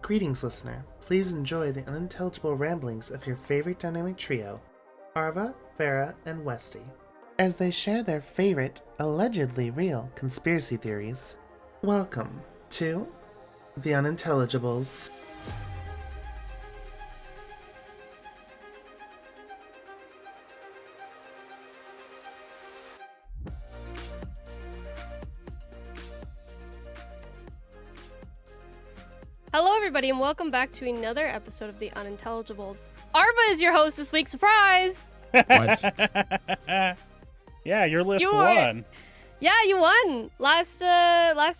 Greetings, listener. Please enjoy the unintelligible ramblings of your favorite dynamic trio, Arva, Farah, and Westy, as they share their favorite, allegedly real conspiracy theories. Welcome to the Unintelligibles. Hello, everybody, and welcome back to another episode of the Unintelligibles. Arva is your host this week. Surprise! What? Yeah, your list won. Yeah, you won. Last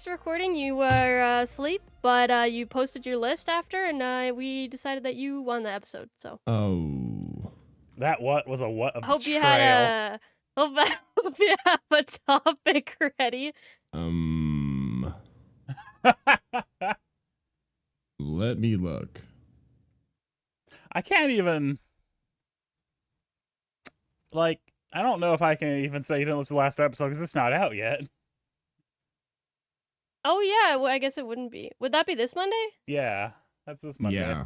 recording, you were asleep, but you posted your list after, and we decided that you won the episode. So. Oh. That was a what? A Hope betrayal. you had hope you have a topic ready. Let me look. I can't even. I don't know if I can even say you didn't listen to the last episode because it's not out yet. Oh yeah, well, I guess it wouldn't be. Would that be this Monday? Yeah, that's this Monday. Yeah.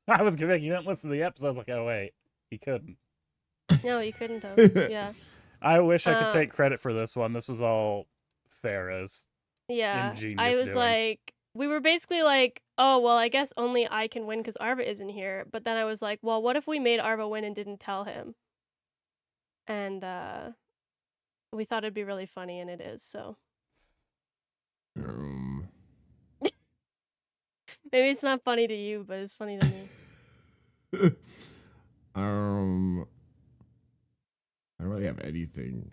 I was gonna make you didn't listen to the episode. I was like, oh wait, you couldn't. No, you couldn't have. Yeah. I wish I could take credit for this one. This was all Farah's. Yeah, Ingenious I was doing. like, we were basically like, oh, well, I guess only I can win because Arva isn't here. But then I was like, well, what if we made Arva win and didn't tell him? And we thought it'd be really funny, and it is, so. Maybe it's not funny to you, but it's funny to me. I don't really have anything.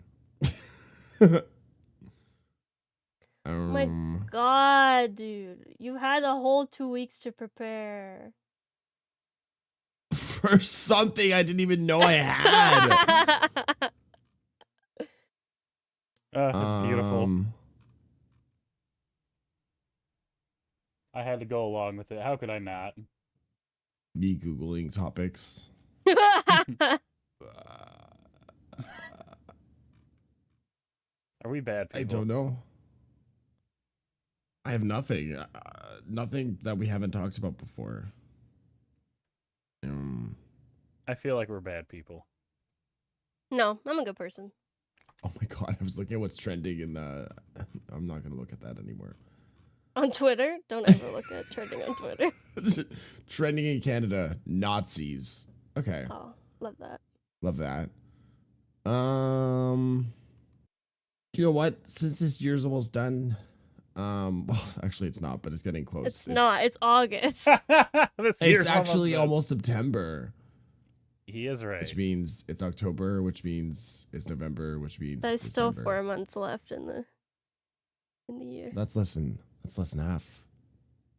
Oh my god, dude. You had a whole 2 weeks to prepare. For something I didn't even know I had. That's beautiful. I had to go along with it. How could I not? Me Googling topics. Are we bad people? I don't know. I have nothing. Nothing that we haven't talked about before. I feel like we're bad people. No, I'm a good person. Oh my god, I was looking at what's trending in the... I'm not going to look at that anymore. On Twitter? Don't ever look at trending on Twitter. Trending in Canada, Nazis. Okay. Oh, love that. Love that. You know what? Since this year's almost done, well, actually it's not, but it's getting close. It's not. It's August. It's actually almost September. He is right. Which means it's October, which means it's November, which means There's still December. 4 months left in the year. That's less than half.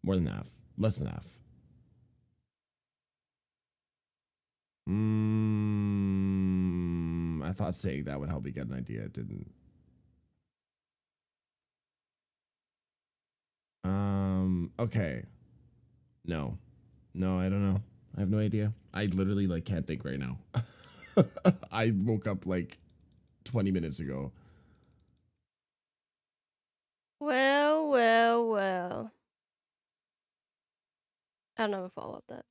More than half. Less than half. I thought saying that would help me get an idea. It didn't. Okay. No, I don't know. I have no idea. I literally can't think right now. I woke up 20 minutes ago. Well. I don't have a follow-up that.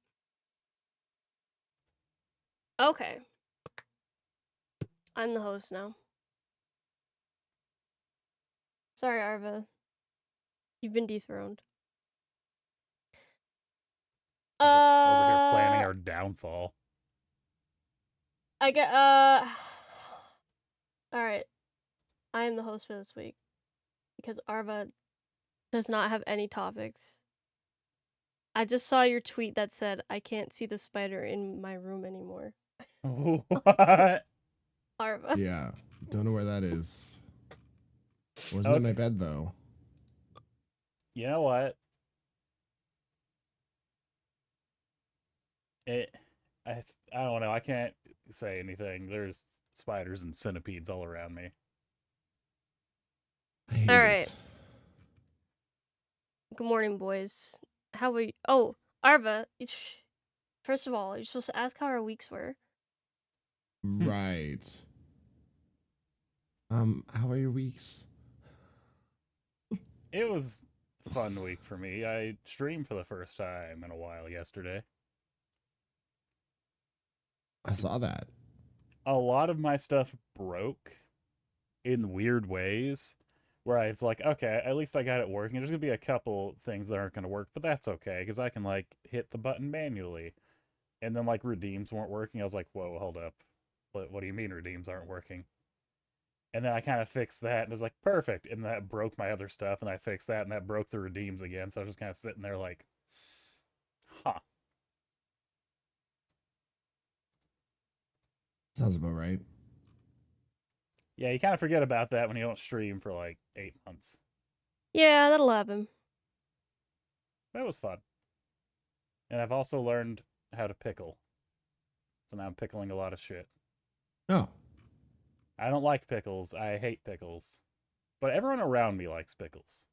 Okay. I'm the host now. Sorry, Arva. You've been dethroned. Over here planning our downfall. I get Alright. I am the host for this week. Because Arva does not have any topics. I just saw your tweet that said, I can't see the spider in my room anymore. What? Arva. Yeah. Don't know where that is. Wasn't in my bed though. You know what? I don't know. I can't say anything. There's spiders and centipedes all around me. I hate All right. it. Good morning, boys. How are you? Oh, Arva, first of all, you're supposed to ask how our weeks were. Right. How are your weeks? It was fun week for me. I streamed for the first time in a while yesterday. I saw that. A lot of my stuff broke in weird ways where it's like, okay, at least I got it working. There's going to be a couple things that aren't going to work, but that's okay because I can like hit the button manually. And then like redeems weren't working. I was like, whoa, hold up. What do you mean redeems aren't working? And then I kind of fixed that and it was like, perfect. And that broke my other stuff. And I fixed that and that broke the redeems again. So I was just kind of sitting there like, huh. Sounds about right. Yeah, you kind of forget about that when you don't stream for like 8 months. Yeah, that'll happen. That was fun. And I've also learned how to pickle. So now I'm pickling a lot of shit. Oh. I don't like pickles. I hate pickles. But everyone around me likes pickles.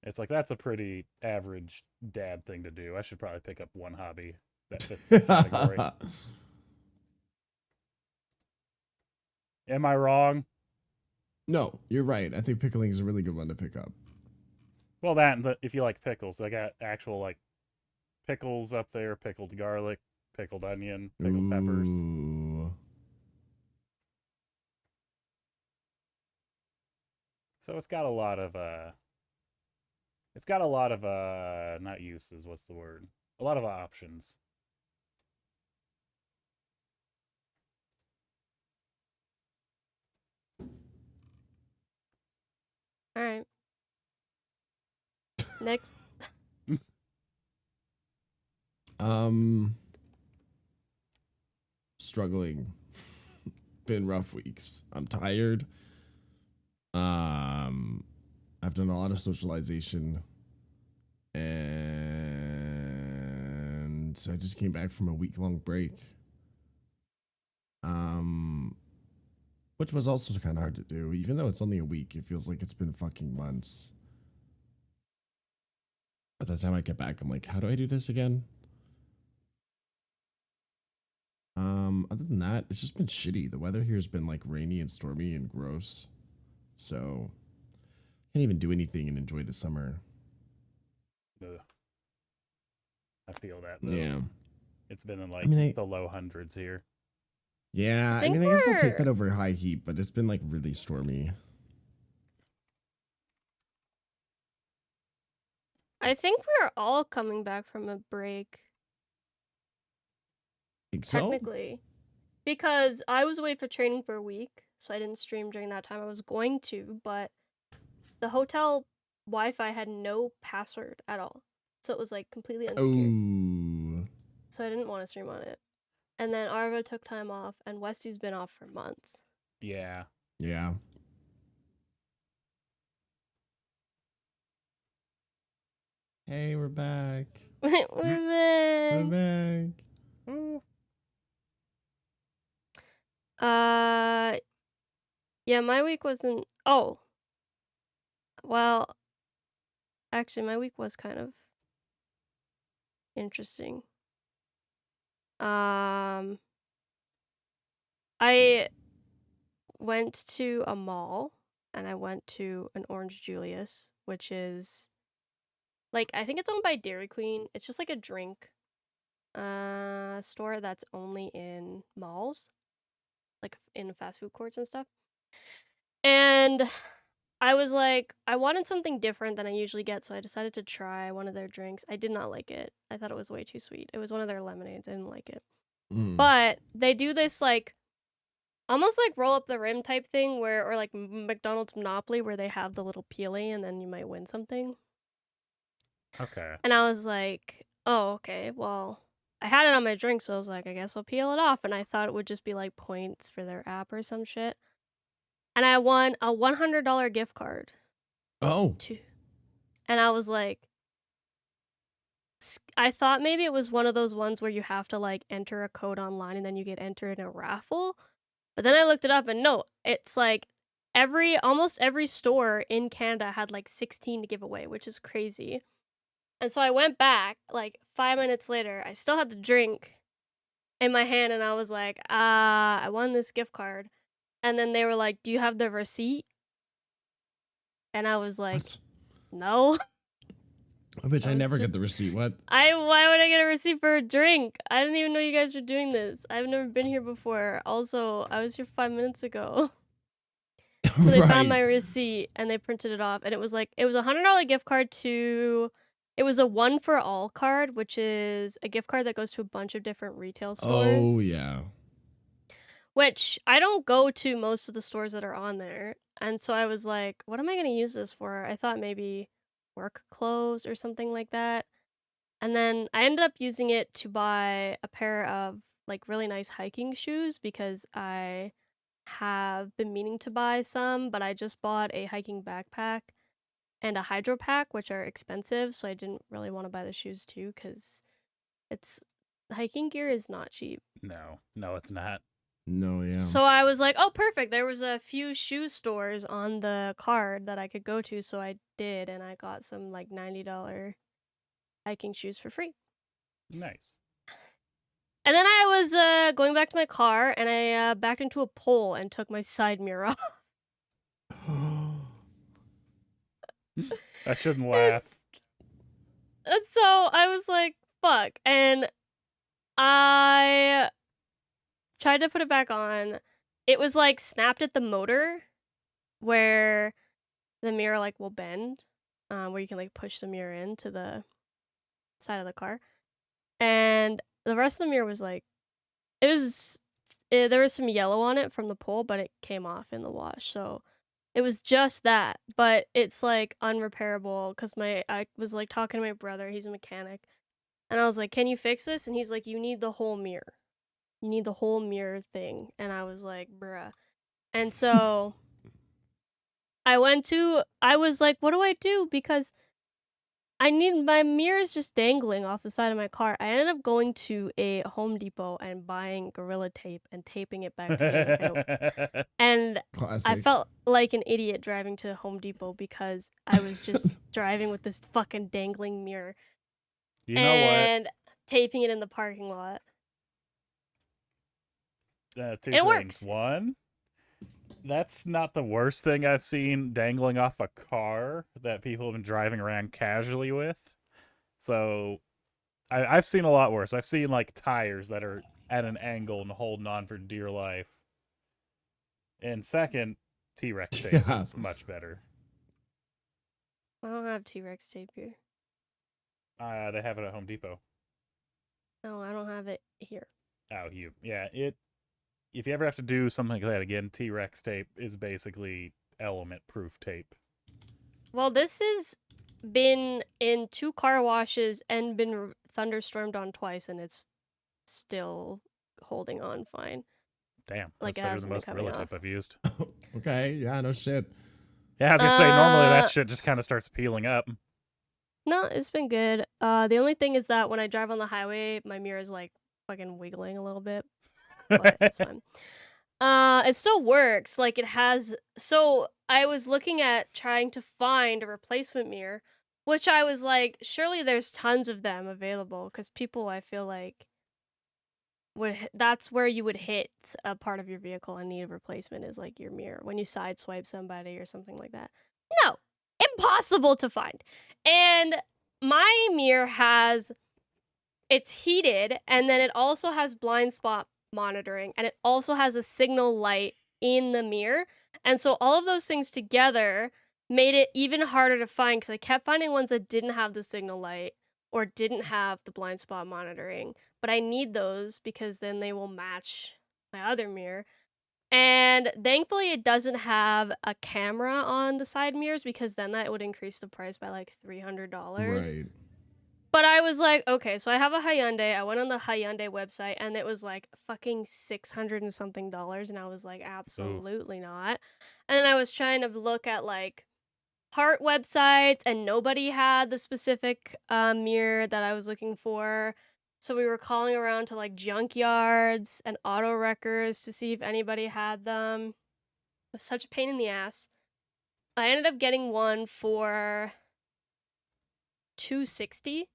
It's like, that's a pretty average dad thing to do. I should probably pick up one hobby that fits the category. Am I wrong? No, you're right. I think pickling is a really good one to pick up. Well, that, and if you like pickles, I got actual, like, pickles up there, pickled garlic, pickled onion, pickled peppers. Ooh. So it's got a lot of, not uses, what's the word? A lot of options. All right. Next. Struggling. Been rough weeks. I'm tired. I've done a lot of socialization, and I just came back from a week-long break. Which was also kind of hard to do. Even though it's only a week, it feels like it's been fucking months. By the time I get back, I'm like, how do I do this again? Other than that, it's just been shitty. The weather here has been like rainy and stormy and gross. So can't even do anything and enjoy the summer. Ugh. I feel that, though. Yeah. It's been in, like, the low hundreds here. Yeah, I think mean, I guess I'll take we're- that over high heat, but it's been like really stormy. I think we're all coming back from a break, Think so? technically. Because I was away for training for a week, so I didn't stream during that time. I was going to, but the hotel Wi-Fi had no password at all. So it was like completely unsecured. Ooh. So I didn't want to stream on it. And then Arva took time off, and Westy's been off for months. Yeah. Yeah. Hey, we're back. We're We're back. back. Ooh. Yeah, my week wasn't. Oh. Well, actually, my week was kind of interesting. I went to a mall and I went to an Orange Julius, which is like, I think it's owned by Dairy Queen. It's just like a drink store that's only in malls, like in fast food courts and stuff. And I was like, I wanted something different than I usually get, so I decided to try one of their drinks. I did not like it. I thought it was way too sweet. It was one of their lemonades. I didn't like it. But they do this like almost like roll up the rim type thing where, or like McDonald's Monopoly, where they have the little peeling and then you might win something. Okay. And I was like, oh, okay, well, I had it on my drink, so I was like, I guess I'll peel it off. And I thought it would just be like points for their app or some shit. And I won a $100 gift card. Oh. And I was like, I thought maybe it was one of those ones where you have to like enter a code online and then you get entered in a raffle. But then I looked it up and no, it's like almost every store in Canada had like 16 to give away, which is crazy. And so I went back like 5 minutes later. I still had the drink in my hand and I was like, I won this gift card. And then they were like, do you have the receipt? And I was like, What? no. Bitch, I was never get just- the receipt. What? why would I get a receipt for a drink? I didn't even know you guys were doing this. I've never been here before. Also, I was here 5 minutes ago. So they found my receipt and they printed it off, and it was a $100 gift card to. It was a 1 for all card, which is a gift card that goes to a bunch of different retail stores. Oh yeah. Which I don't go to most of the stores that are on there, and so I was like, "What am I gonna use this for?" I thought maybe work clothes or something like that, and then I ended up using it to buy a pair of like really nice hiking shoes because I have been meaning to buy some, but I just bought a hiking backpack and a hydro pack, which are expensive, so I didn't really want to buy the shoes too because hiking gear is not cheap. No, it's not. No, yeah. So I was like, oh, perfect. There was a few shoe stores on the card that I could go to, so I did, and I got some like $90 hiking shoes for free. Nice. And then I was going back to my car, and I backed into a pole and took my side mirror off. I shouldn't laugh. And so I was like, fuck. And I tried to put it back on. It was like snapped at the motor where the mirror like will bend, where you can like push the mirror into the side of the car. And the rest of the mirror was like, there was some yellow on it from the pole, but it came off in the wash. So it was just that, but it's like unrepairable because I was like talking to my brother, he's a mechanic, and I was like, can you fix this? And he's like, you need the whole mirror. You need the whole mirror thing. And I was like, bruh. And so I was like, what do I do? Because my mirror is just dangling off the side of my car. I ended up going to a Home Depot and buying Gorilla Tape and taping it back together. And Classic. I felt like an idiot driving to Home Depot because I was just driving with this fucking dangling mirror. You know what? And taping it in the parking lot. Two It things. works. One, that's not the worst thing I've seen dangling off a car that people have been driving around casually with. So I've seen a lot worse. I've seen like tires that are at an angle and holding on for dear life. And second, T-Rex tape Yeah. is much better. I don't have T-Rex tape here. They have it at Home Depot. No, I don't have it here. Oh, yeah. If you ever have to do something like that again, T-Rex tape is basically element-proof tape. Well, this has been in 2 car washes and been thunderstormed on twice, and it's still holding on fine. Damn, Like, that's it better hasn't than been most coming Gorilla off. tape I've used. Okay, yeah, no shit. Yeah, I was gonna say, normally that shit just kind of starts peeling up. No, it's been good. The only thing is that when I drive on the highway, my mirror is like fucking wiggling a little bit. But it's fine. It still works. Like it has. So I was looking at trying to find a replacement mirror, which I was like, surely there's tons of them available because people, I feel like, that's where you would hit a part of your vehicle and need a replacement is like your mirror when you sideswipe somebody or something like that. No, impossible to find. And my mirror it's heated, and then it also has blind spot monitoring, and it also has a signal light in the mirror. And so all of those things together made it even harder to find because I kept finding ones that didn't have the signal light or didn't have the blind spot monitoring. But I need those because then they will match my other mirror. And thankfully it doesn't have a camera on the side mirrors because then that would increase the price by like $300. Right. But I was like, okay, so I have a Hyundai. I went on the Hyundai website and it was like fucking $600 and something. And I was like, absolutely not. And then I was trying to look at like part websites and nobody had the specific mirror that I was looking for. So we were calling around to like junkyards and auto wreckers to see if anybody had them. It was such a pain in the ass. I ended up getting one for $260.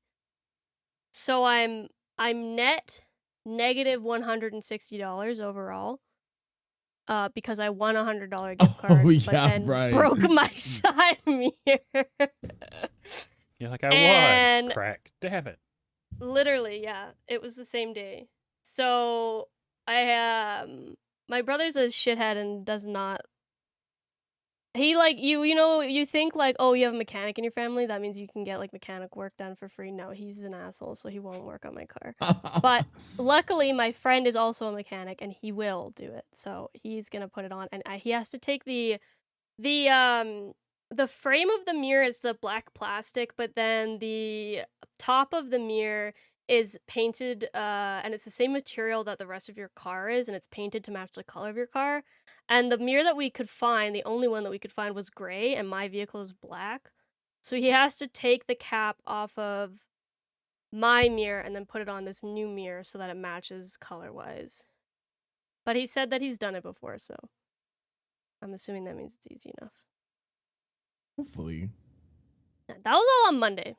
So I'm net negative $160 overall. Because I won $100 gift card, but yeah, then right. broke my side mirror. You're like, I And won. Crack. Damn it. literally, yeah, it was the same day. So my brother's a shithead and does not. He like you think like, oh, you have a mechanic in your family, that means you can get like mechanic work done for free. No, he's an asshole, so he won't work on my car. But luckily, my friend is also a mechanic, and he will do it. So he's gonna put it on, and he has to take the frame of the mirror is the black plastic, but then the top of the mirror is painted, and it's the same material that the rest of your car is, and it's painted to match the color of your car. And the mirror that we could find, the only one that we could find was gray, and my vehicle is black. So he has to take the cap off of my mirror and then put it on this new mirror so that it matches color-wise. But he said that he's done it before, so I'm assuming that means it's easy enough. Hopefully. Yeah, that was all on Monday.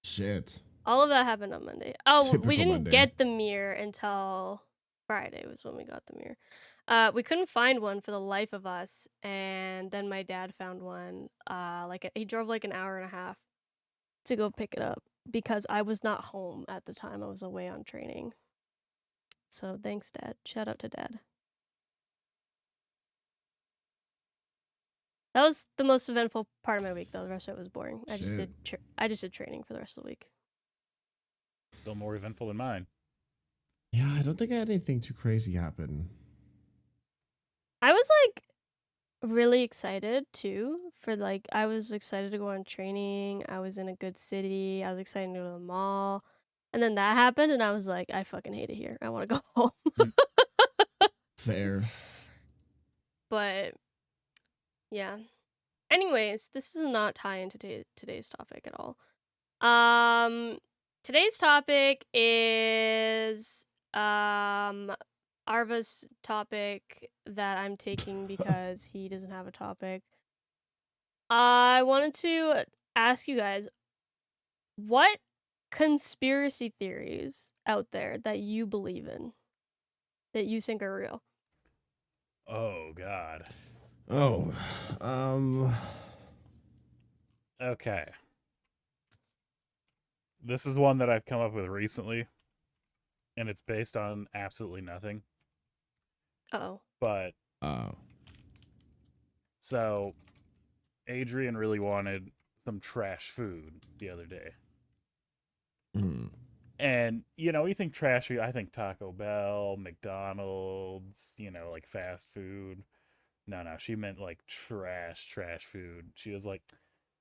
Shit. All of that happened on Monday. Oh, we Typical didn't Monday. get the mirror until Friday was when we got the mirror. We couldn't find one for the life of us, and then my dad found one. He drove like an hour and a half to go pick it up because I was not home at the time. I was away on training. So thanks, Dad. Shout out to Dad. That was the most eventful part of my week, though. The rest of it was boring. I just did training for the rest of the week. Still more eventful than mine. Yeah, I don't think I had anything too crazy happen. I was like really excited too I was excited to go on training. I was in a good city. I was excited to go to the mall. And then that happened and I was like, I fucking hate it here. I want to go home. Fair. But yeah. Anyways, this does not tie into today's topic at all. Today's topic is Arva's topic that I'm taking because he doesn't have a topic. I wanted to ask you guys, what conspiracy theories out there that you believe in, that you think are real? Oh, God. Oh. Okay. This is one that I've come up with recently, and it's based on absolutely nothing. Uh-oh. But, Oh. so, Adrian really wanted some trash food the other day. Mm. And, you think trash food, I think Taco Bell, McDonald's, like fast food. No, she meant like trash food. She was like,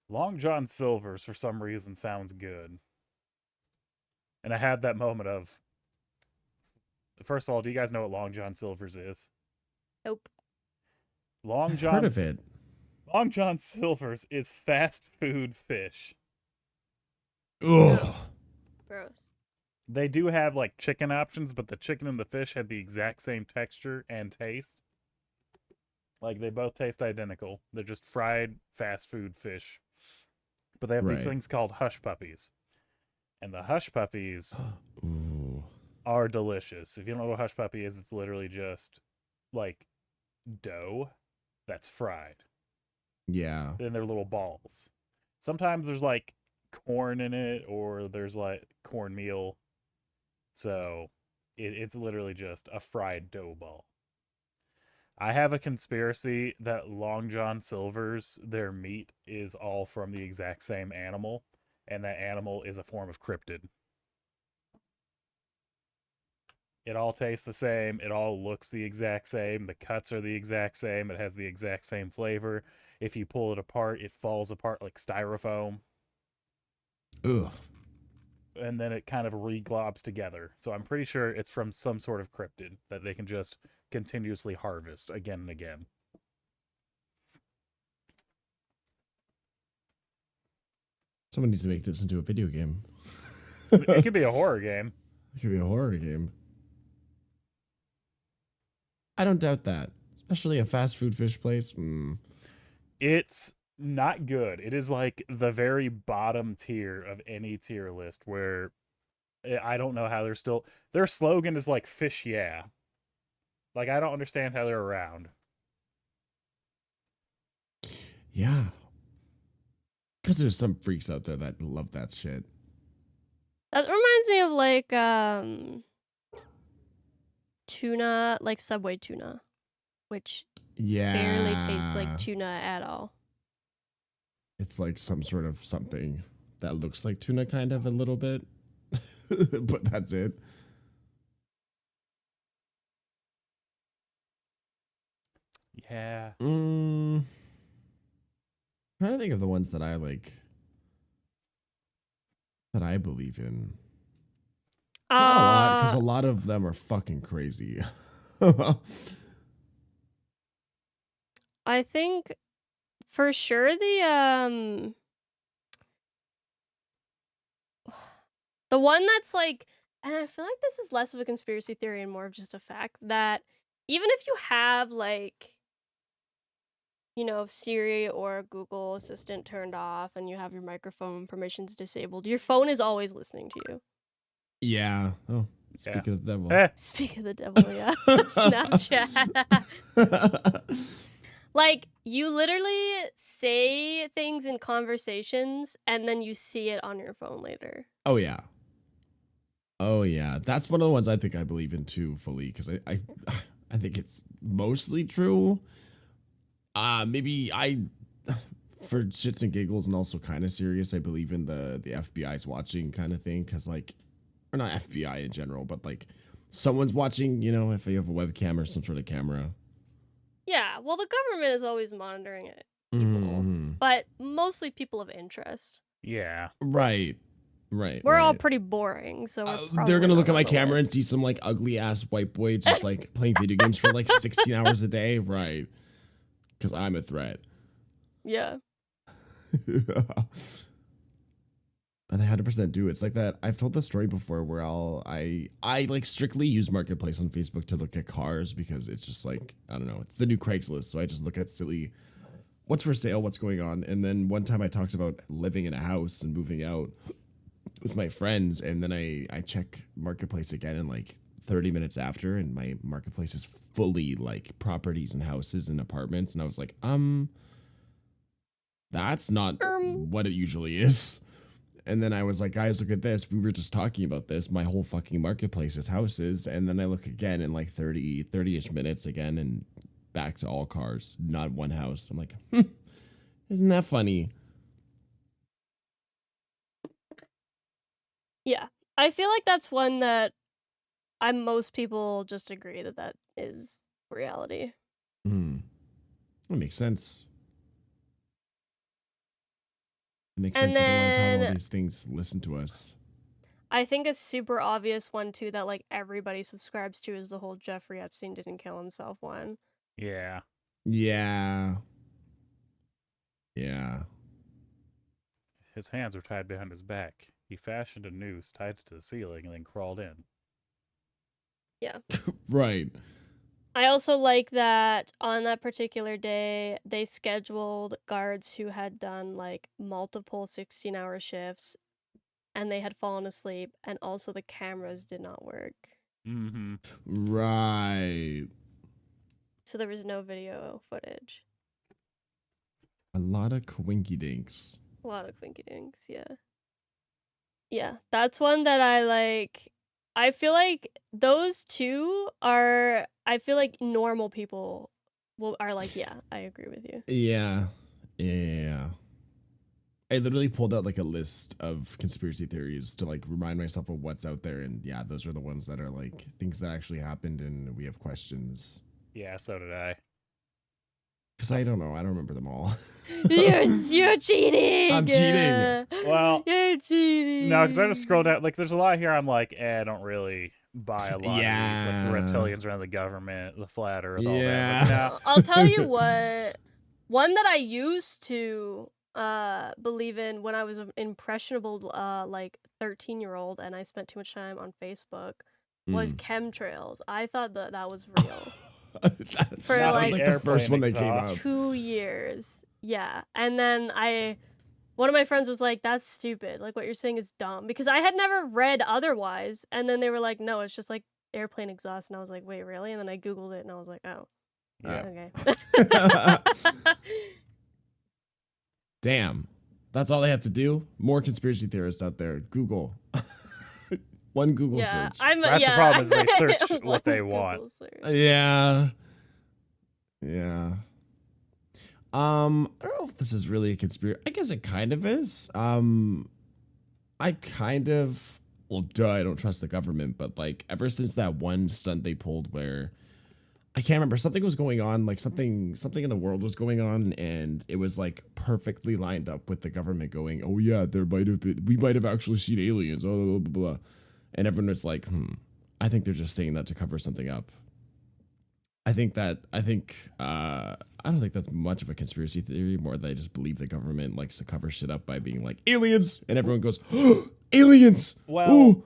Long John Silver's for some reason sounds good. And I had that moment of, first of all, do you guys know what Long John Silver's is? Nope. I've heard of it. Long John Silver's is fast food fish. Ugh. Gross. They do have like chicken options, but the chicken and the fish had the exact same texture and taste. Like they both taste identical. They're just fried fast food fish. But they have these things called hush puppies. And the hush puppies are delicious. If you don't know what hush puppy is, it's literally just like dough that's fried. Yeah. Then they're little balls. Sometimes there's like corn in it, or there's like cornmeal. So it's literally just a fried dough ball. I have a conspiracy that Long John Silver's, their meat is all from the exact same animal, and that animal is a form of cryptid. It all tastes the same. It all looks the exact same. The cuts are the exact same. It has the exact same flavor. If you pull it apart, it falls apart like styrofoam. Ugh. And then it kind of reglobs together. So I'm pretty sure it's from some sort of cryptid that they can just continuously harvest again and again. Someone needs to make this into a video game. It could be a horror game. It could be a horror game. I don't doubt that. Especially a fast food fish place. It's not good. It is like the very bottom tier of any tier list where I don't know how they're still... Their slogan is like, fish yeah. Like, I don't understand how they're around. Yeah. Because there's some freaks out there that love that shit. That reminds me of like tuna, like Subway tuna, which Yeah. barely tastes like tuna at all. It's like some sort of something that looks like tuna kind of a little bit. But that's it. Yeah. Trying to think of the ones that I like, that I believe in. Not a lot, because a lot of them are fucking crazy. I think for sure the one that's like, and I feel like this is less of a conspiracy theory and more of just a fact that even if you have like, you know, Siri or Google Assistant turned off and you have your microphone permissions disabled, your phone is always listening to you. Yeah. Oh, speak Yeah. of the devil. Speak of the devil, yeah. Snapchat. Like, you literally say things in conversations and then you see it on your phone later. Oh yeah. Oh yeah. That's one of the ones I think I believe in too fully, because I think it's mostly true. Maybe for shits and giggles and also kind of serious, I believe in the FBI's watching kind of thing, because like, or not FBI in general, but like someone's watching, you know, if you have a webcam or some sort of camera. Yeah, well, the government is always monitoring it, people, Mhm. but mostly people of interest. Yeah. Right. We're all pretty boring, so we're probably they're gonna look not at my on the camera and list. see some like ugly ass white boy just like playing video games for like 16 hours a day, right? Because I'm a threat. Yeah. And they 100% do. It's like that. I've told the story before where I like strictly use Marketplace on Facebook to look at cars, because it's just like, I don't know, it's the new Craigslist. So I just look at silly, what's for sale, what's going on. And then one time I talked about living in a house and moving out with my friends, and then I check Marketplace again in like 30 minutes after, and my Marketplace is fully like properties and houses and apartments, and I was like, that's not what it usually is. And then I was like, guys, look at this. We were just talking about this. My whole fucking Marketplace is houses. And then I look again in like 30-ish minutes again, and back to all cars, not one house. I'm like, isn't that funny? Yeah. I feel like that's one that most people just agree that that is reality. That makes sense. It makes And sense. Otherwise, how do all then these things listen to us? I think a super obvious one too that like everybody subscribes to is the whole Jeffrey Epstein didn't kill himself one. Yeah. Yeah. Yeah. His hands were tied behind his back. He fashioned a noose, tied it to the ceiling, and then crawled in. Yeah. Right. I also like that on that particular day, they scheduled guards who had done like multiple 16-hour shifts and they had fallen asleep, and also the cameras did not work. Mm-hmm. Right. So there was no video footage. A lot of quinky dinks. A lot of quinky dinks, yeah. Yeah, that's one that I like. I feel like those two are, I feel like normal people are like, yeah, I agree with you. Yeah. Yeah. I literally pulled out like a list of conspiracy theories to like remind myself of what's out there, and yeah, those are the ones that are like things that actually happened and we have questions. Yeah, so did I. Because I don't know, I don't remember them all. You're cheating. I'm cheating. Well, You're cheating. No, because I just scrolled down. Like, there's a lot here. I'm like, I don't really buy a lot of these. Like, Yeah. the reptilians around the government, the flat Earth, all that. Yeah. Like, no. I'll tell you what. One that I used to believe in when I was an impressionable like 13-year-old and I spent too much time on Facebook was chemtrails. I thought that was real. For that like, was like the first one that came out. 2 years. Yeah. And then one of my friends was like, that's stupid. Like, what you're saying is dumb. Because I had never read otherwise. And then they were like, no, it's just like airplane exhaust. And I was like, wait, really? And then I Googled it and I was like, oh. Yeah. Okay. Damn. That's all they have to do. More conspiracy theorists out there. Google. One Google Yeah, search. That's the problem is they search what they One want. Google search. Yeah. Yeah. I don't know if this is really a conspiracy. I guess it kind of is. I kind of, well, duh, I don't trust the government, but like ever since that one stunt they pulled where I can't remember, something was going on, like something in the world was going on, and it was like perfectly lined up with the government going, oh yeah, we might have actually seen aliens, blah, blah, blah, blah. And everyone was like, I think they're just saying that to cover something up. I don't think that's much of a conspiracy theory, more that I just believe the government likes to cover shit up by being like, aliens! And everyone goes, oh, aliens! Well, Ooh.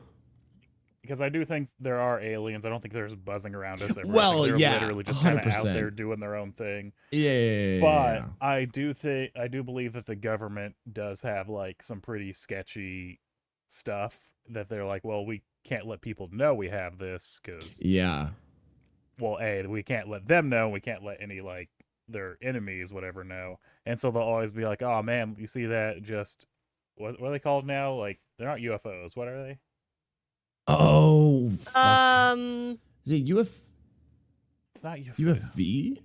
because I do think there are aliens. I don't think there's buzzing around us. Everywhere. Well, I think they're yeah, literally just kind of out 100%. there doing their own thing. Yeah. But I do believe that the government does have like some pretty sketchy stuff that they're like, well, we can't let people know we have this because, yeah. well, we can't let them know. We can't let any like their enemies, whatever, know. And so they'll always be like, oh man, you see that? Just what are they called now? Like they're not UFOs. What are they? Oh, fuck. Is it It's not UFO. UFV?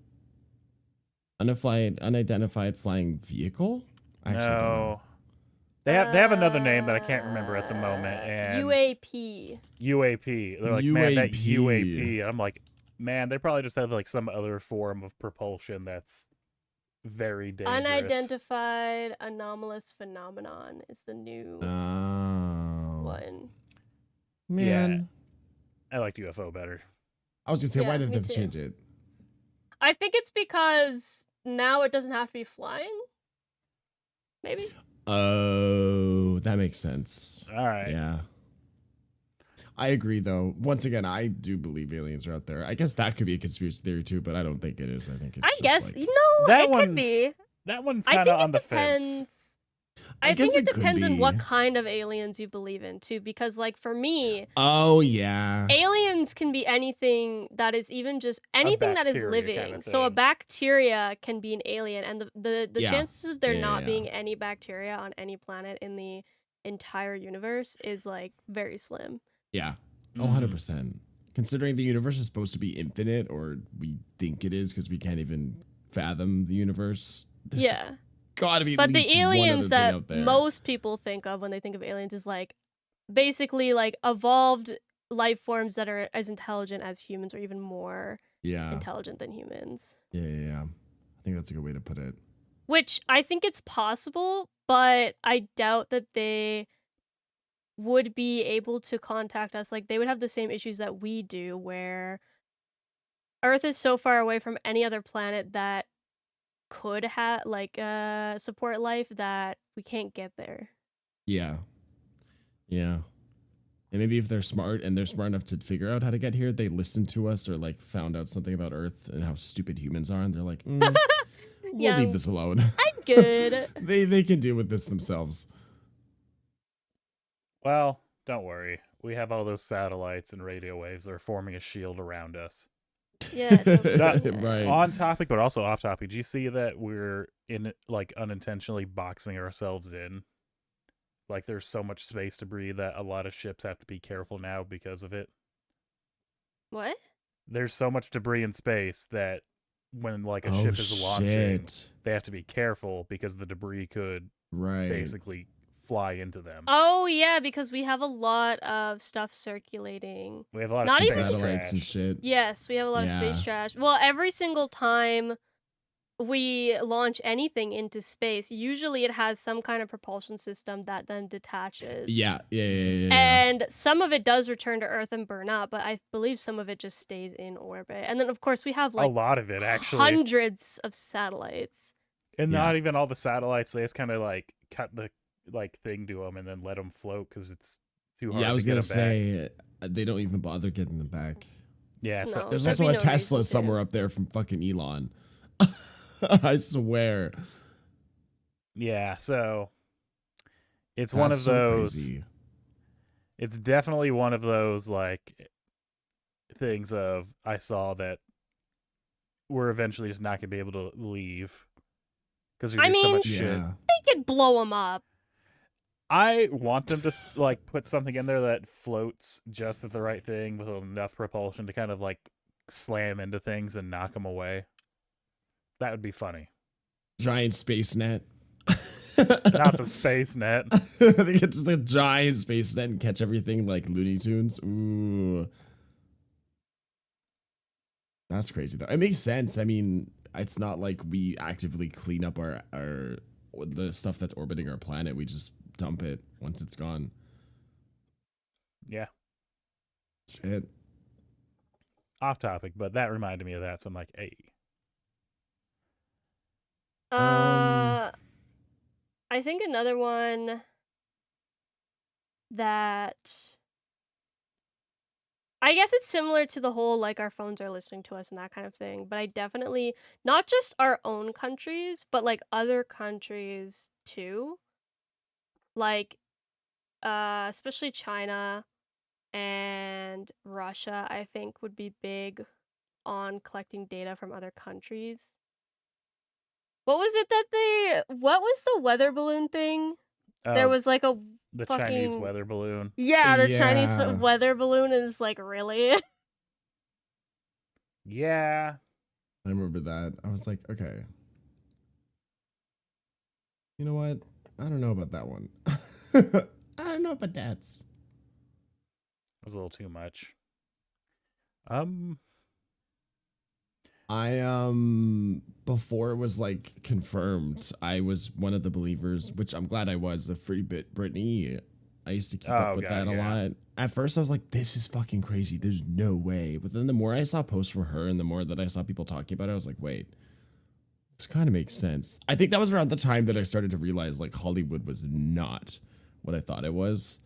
Unidentified flying vehicle? I actually don't know. They have another name that I can't remember at the moment. And UAP. UAP. They're like, man, that UAP. UAP. I'm like, man, they probably just have like some other form of propulsion that's very dangerous. Unidentified anomalous phenomenon is the new one. Man. I liked UFO better. I was gonna say, Yeah, why did me they too. change it? I think it's because now it doesn't have to be flying. Maybe. Oh, that makes sense. All right. Yeah. I agree, though. Once again, I do believe aliens are out there. I guess that could be a conspiracy theory, too, but I don't think it is. I think it's I just guess, like, you know, That it could be. That one's I kind think of on it the depends. fence. I think guess it it could depends on be. what kind of aliens you believe in, too. Because, like, for me, oh, yeah. aliens can be anything that is even just anything that is bacteria living. kinda So a thing. bacteria can be an alien, and the Yeah. chances of there Yeah, not yeah. being any bacteria on any planet in the entire universe is like very slim. Yeah. Oh, Mhm. 100%. Considering the universe is supposed to be infinite, or we think it is because we can't even fathom the universe. There's Yeah. gotta be at But the least one other aliens thing that out there. most people think of when they think of aliens is like basically like evolved life forms that are as intelligent as humans or even more Yeah. intelligent than humans. Yeah. I think that's a good way to put it. Which I think it's possible, but I doubt that they would be able to contact us. Like they would have the same issues that we do, where Earth is so far away from any other planet that could have support life that we can't get there. Yeah. And maybe if they're smart and they're smart enough to figure out how to get here, they listen to us or like found out something about Earth and how stupid humans are, and they're like, we'll Yeah, leave this alone. I'm good. they can deal with this themselves. Well, don't worry. We have all those satellites and radio waves that are forming a shield around us. Yeah, totally. Right. On topic, but also off topic. Do you see that we're in like unintentionally boxing ourselves in? Like there's so much space debris that a lot of ships have to be careful now because of it. What? There's so much debris in space that when like a Oh, ship is launching, shit. they have to be careful because the debris could Right. basically fly into them. Oh yeah, because we have a lot of stuff circulating. We have a lot Not of even- space Satellites and trash. shit. Yes, we have a lot of space Yeah. trash. Well, every single time we launch anything into space, usually it has some kind of propulsion system that then detaches. Yeah. And some of it does return to Earth and burn up, but I believe some of it just stays in orbit. And then, of course, we have A like lot of it actually. hundreds of satellites. And Yeah. not even all the satellites. They just kind of like cut the like thing to them and then let them float because it's too hard. Yeah, I was to get gonna 'em back. say they don't even bother getting them back. Yeah, so No. There's There'd also be a no Tesla reason to. somewhere up there from fucking Elon. I swear. yeah, so it's one That's of so those. crazy. It's definitely one of those like things of I saw that we're eventually just not gonna be able to leave because I there's so mean, much shit. Yeah. They fucking blow them up. I want them to like put something in there that floats just at the right thing with enough propulsion to kind of like slam into things and knock them away. That would be funny. Giant space net. Not the space net. They get just a giant space net and catch everything like Looney Tunes. Ooh. That's crazy though. It makes sense. I mean, it's not like we actively clean up our the stuff that's orbiting our planet. We just dump it once it's gone. Yeah. Shit. Off topic, but that reminded me of that, so I'm like, hey. I think another one that I guess it's similar to the whole like our phones are listening to us and that kind of thing, but I definitely not just our own countries, but like other countries too. Like especially China and Russia, I think would be big on collecting data from other countries. What was it that what was the weather balloon thing? There was like a the fucking Chinese weather balloon. Yeah, the Chinese Yeah. weather balloon is like, really? Yeah. I remember that. I was like, okay. You know what? I don't know about that one. I don't know about that. It was a little too much. I before it was like confirmed, I was one of the believers, which I'm glad I was, of Free Britney. I used to keep up with that a lot. At first I was like, this is fucking crazy. There's no way. But then the more I saw posts from her and the more that I saw people talking about it, I was like, wait, this kind of makes sense. I think that was around the time that I started to realize like Hollywood was not what I thought it was.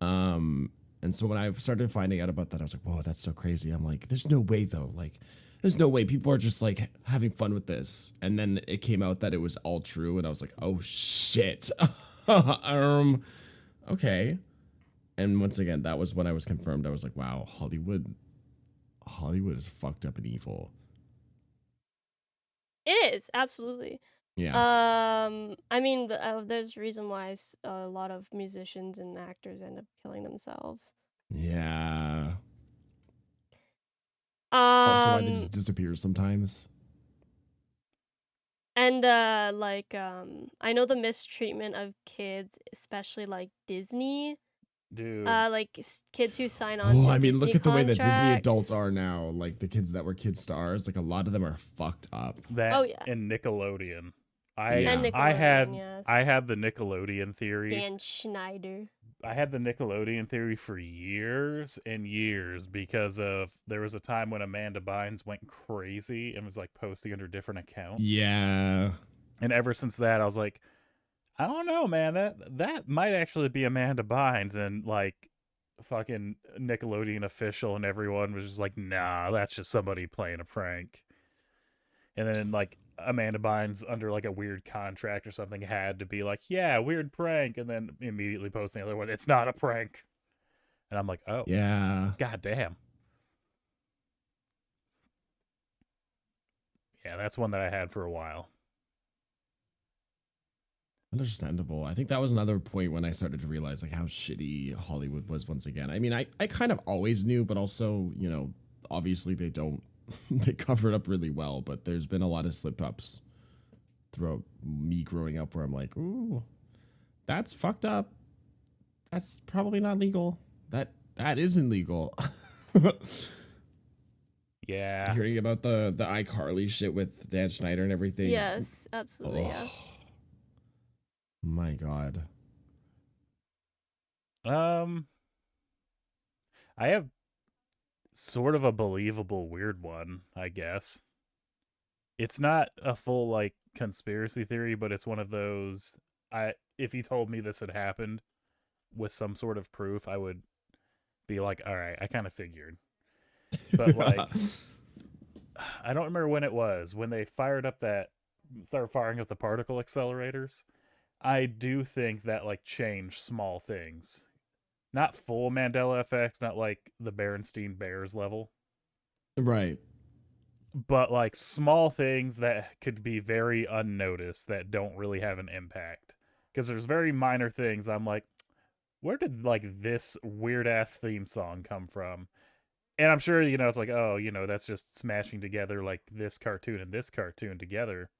And so when I started finding out about that, I was like, whoa, that's so crazy. I'm like, there's no way though. Like, there's no way people are just like having fun with this. And then it came out that it was all true. And I was like, oh shit. Okay. And once again, that was when I was confirmed. I was like, wow, Hollywood is fucked up and evil. It is, absolutely. Yeah. I mean, there's a reason why a lot of musicians and actors end up killing themselves. Yeah. Also why they just disappear sometimes. And like I know the mistreatment of kids, especially like Disney. Dude. Like kids who sign on to I mean, Disney look at the way that Disney contracts. adults are now. Like the kids that were kid stars, like a lot of them are fucked up. That Oh, yeah. and Nickelodeon. And Nickelodeon, yes. I had the Nickelodeon theory. Dan Schneider. I had the Nickelodeon theory for years and years because of there was a time when Amanda Bynes went crazy and was like posting under different accounts. Yeah. And ever since that, I was like, I don't know, man. That might actually be Amanda Bynes, and like fucking Nickelodeon official and everyone was just like, nah, that's just somebody playing a prank. And then like Amanda Bynes under like a weird contract or something had to be like, yeah, weird prank, and then immediately posting the other one, it's not a prank. And I'm like, oh Yeah. god damn. Yeah, that's one that I had for a while. Understandable. I think that was another point when I started to realize like how shitty Hollywood was once again. I mean, I kind of always knew, but also, you know, obviously they don't they cover it up really well, but there's been a lot of slip ups throughout me growing up where I'm like, ooh, that's fucked up. That's probably not legal. That isn't legal. Yeah. Hearing about the iCarly shit with Dan Schneider and everything. Yes, absolutely. Oh, Yeah. my God. I have sort of a believable weird one, I guess. It's not a full like conspiracy theory, but it's one of those if you told me this had happened with some sort of proof, I would be like, all right, I kind of figured. But like I don't remember when it was when they started firing up the particle accelerators. I do think that like changed small things. Not full Mandela effects, not like the Berenstein Bears level. Right. but like small things that could be very unnoticed that don't really have an impact. Because there's very minor things I'm like, where did like this weird ass theme song come from? And I'm sure, it's like, oh, that's just smashing together like this cartoon and this cartoon together.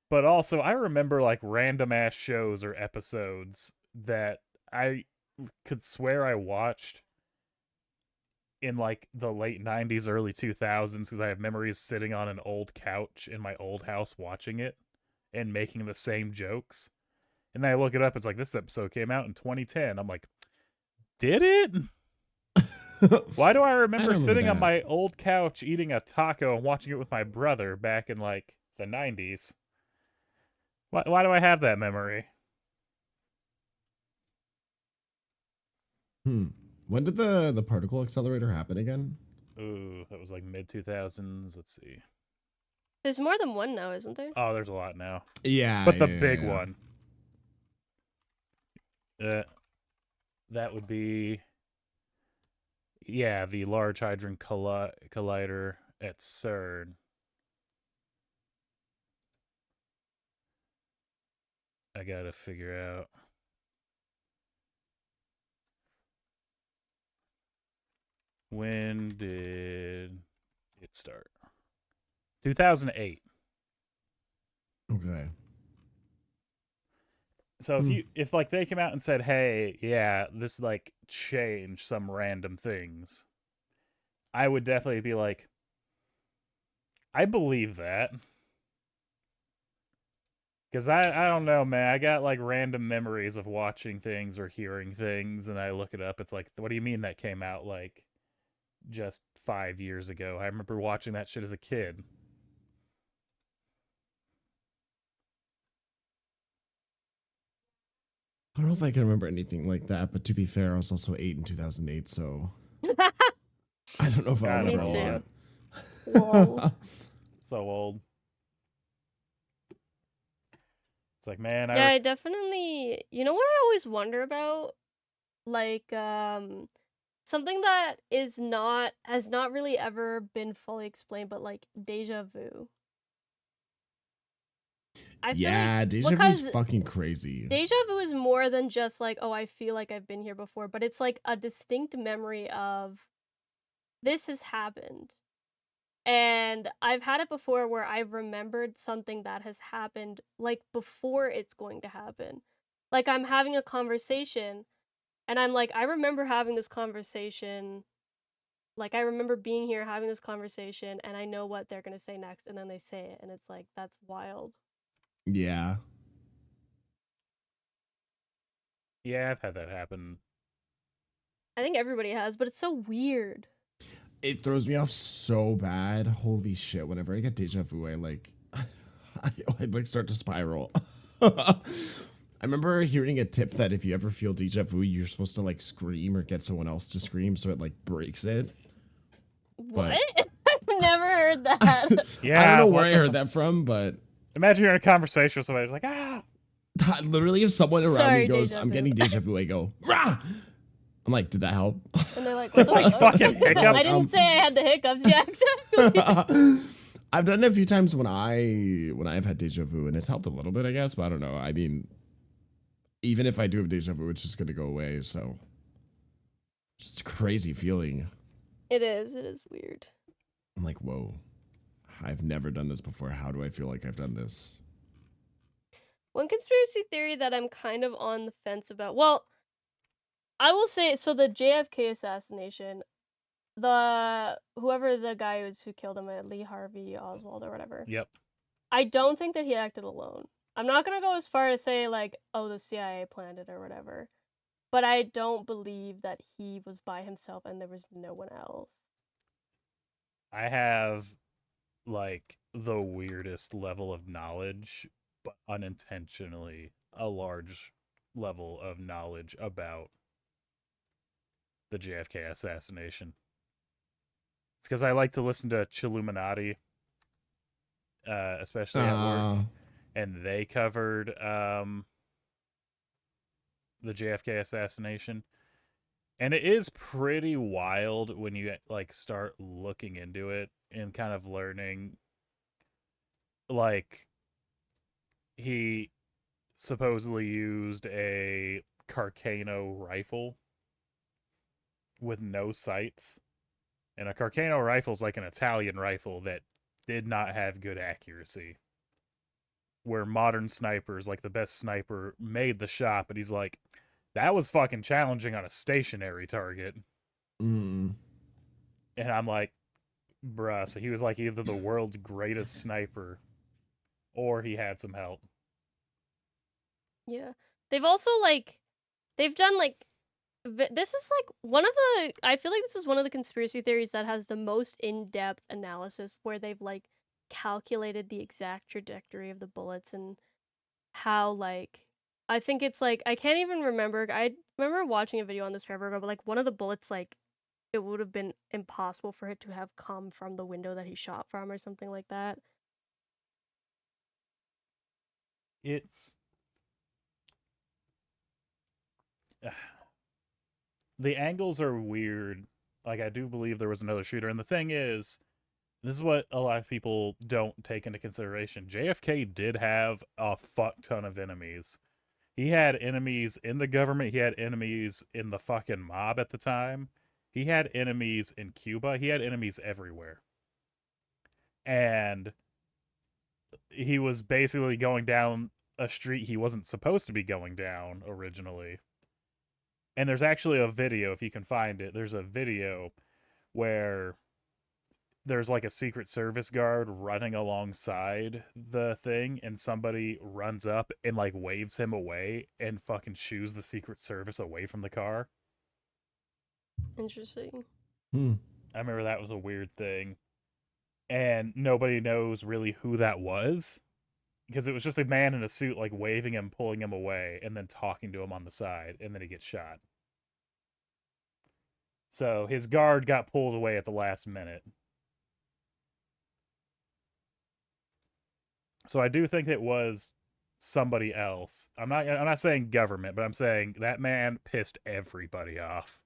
But also, I remember like random ass shows or episodes that I could swear I watched in like the late 90s, early 2000s, because I have memories sitting on an old couch in my old house watching it and making the same jokes. And then I look it up, it's like, this episode came out in 2010. I'm like, did it? Why do I remember sitting on my old couch eating a taco and watching it with my brother back in like the 90s? Why do I have that memory? When did the particle accelerator happen again? Ooh, that was like mid 2000s. Let's see. There's more than one now, isn't there? Oh, there's a lot now. Yeah, But the big one. That would be, the Large Hadron Collider at CERN. I gotta figure out. When did it start? 2008. Okay. So if like they came out and said, "Hey, yeah, this like changed some random things," I would definitely be like, "I believe that." Because I don't know, man. I got like random memories of watching things or hearing things, and I look it up. It's like, what do you mean that came out like just 5 years ago? I remember watching that shit as a kid. I don't know if I can remember anything like that, but to be fair, I was also 8 in 2008, so I don't know if I Me remember a too. lot. Whoa. So old. It's like, man, Yeah, I definitely. You know what I always wonder about? Like, something that has not really ever been fully explained, but like deja vu. I feel like Deja vu is fucking crazy. Deja vu is more than just like, oh, I feel like I've been here before, but it's like a distinct memory of this has happened. And I've had it before where I've remembered something that has happened like before it's going to happen. Like I'm having a conversation and I'm like, I remember having this conversation. Like I remember being here having this conversation and I know what they're going to say next, and then they say it and it's like, that's wild. Yeah. Yeah, I've had that happen. I think everybody has, but it's so weird. It throws me off so bad. Holy shit. Whenever I get deja vu, I like I like start to spiral. I remember hearing a tip that if you ever feel deja vu, you're supposed to like scream or get someone else to scream so it like breaks it. What? I've never heard that. I don't know where I heard that from, but imagine you're in a conversation with somebody who's like, ah. Literally, if someone around me goes, deja I'm vu. getting deja vu, I go, rah! I'm like, did that help? And they're like, it's like fucking hiccups. I didn't say I had the hiccups. Yeah, exactly. I've done it a few times when I've had deja vu, and it's helped a little bit, I guess, but I don't know. I mean, even if I do have deja vu, it's just gonna go away. So, just a crazy feeling. It is weird. I'm like, whoa, I've never done this before. How do I feel like I've done this? One conspiracy theory that I'm kind of on the fence about. Well, I will say, so the JFK assassination, whoever the guy was who killed him, Lee Harvey Oswald or whatever. Yep. I don't think that he acted alone. I'm not gonna go as far as say like, oh, the CIA planned it or whatever, but I don't believe that he was by himself and there was no one else. I have like the weirdest level of knowledge, but unintentionally a large level of knowledge about the JFK assassination. It's because I like to listen to Chilluminati, especially at work, and they covered the JFK assassination. And it is pretty wild when you like start looking into it and kind of learning. Like, he supposedly used a Carcano rifle with no sights. And a Carcano rifle is like an Italian rifle that did not have good accuracy. Where modern snipers, like the best sniper, made the shot, but he's like, that was fucking challenging on a stationary target. Mm. And I'm like, bruh, so he was like either the world's greatest sniper or he had some help. Yeah. They've also like they've done like this is like one of the I feel like this is one of the conspiracy theories that has the most in-depth analysis where they've like calculated the exact trajectory of the bullets and how like I think it's like I can't even remember. I remember watching a video on this forever ago, but like one of the bullets like it would have been impossible for it to have come from the window that he shot from or something like that. It's the angles are weird. Like, I do believe there was another shooter, and the thing is, this is what a lot of people don't take into consideration. JFK did have a fuck ton of enemies. He had enemies in the government. He had enemies in the fucking mob at the time. He had enemies in Cuba. He had enemies everywhere. And he was basically going down a street he wasn't supposed to be going down originally. And there's actually a video, if you can find it, there's a video where there's like a Secret Service guard running alongside the thing, and somebody runs up and like waves him away and fucking shoos the Secret Service away from the car. Interesting. I remember that was a weird thing. And nobody knows really who that was, because it was just a man in a suit like waving him, pulling him away, and then talking to him on the side, and then he gets shot. So his guard got pulled away at the last minute. So I do think it was somebody else. I'm not saying government, but I'm saying that man pissed everybody off.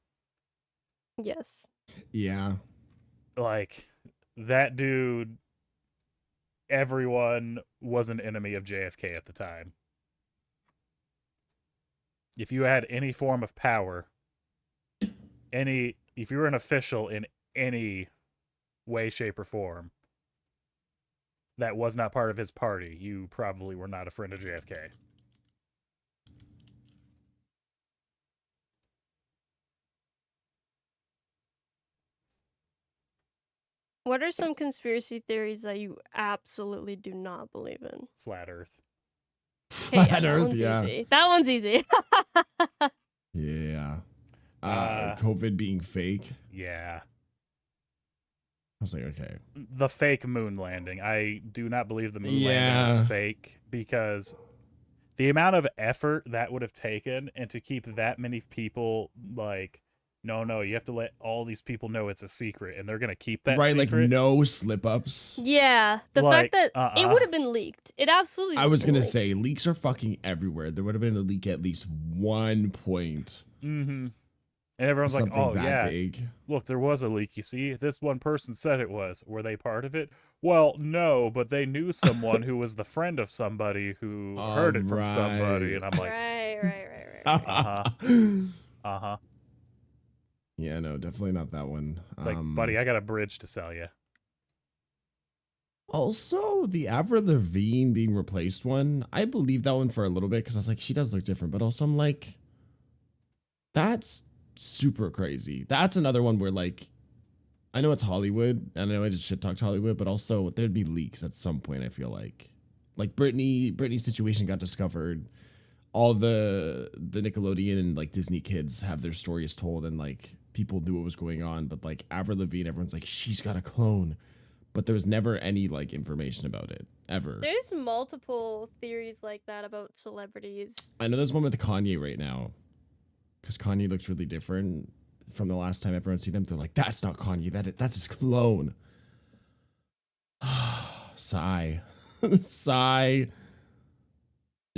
Yes. Yeah. Like, that dude, everyone was an enemy of JFK at the time. If you had any form of power, if you were an official in any way, shape, or form that was not part of his party, you probably were not a friend of JFK. What are some conspiracy theories that you absolutely do not believe in? Flat Earth. Okay, Flat that Earth, one's yeah. easy. That one's easy. Yeah. COVID being fake. Yeah. I was like, okay. The fake moon landing. I do not believe the moon landing Yeah. is fake, because the amount of effort that would have taken, and to keep that many people like, no, you have to let all these people know it's a secret, and they're gonna keep that Right, secret. like no slip ups. Yeah, the Like, fact that it would have been leaked. It absolutely. I was been gonna leaked. say leaks are fucking everywhere. There would have been a leak at least one point. Mm-hmm. And everyone's like, Something oh that yeah, big. look, there was a leak. You see, this one person said it was. Were they part of it? Well, no, but they knew someone who was the friend of somebody who heard it from somebody, and I'm like, Right. uh-huh. Yeah, no, definitely not that one. It's like, buddy, I got a bridge to sell you. Also, the Avril Lavigne being replaced one, I believe that one for a little bit because I was like, she does look different. But also, I'm like, that's super crazy. That's another one where, like, I know it's Hollywood, and I know I just shit talked Hollywood, but also there'd be leaks at some point. I feel like Britney's situation got discovered. All the Nickelodeon and like Disney kids have their stories told, and like people knew what was going on. But like Avril Lavigne, everyone's like, she's got a clone, but there was never any like information about it ever. There's multiple theories like that about celebrities. I know there's one with Kanye right now, because Kanye looks really different from the last time everyone's seen him. They're like, that's not Kanye, that's his clone. Sigh. Sigh.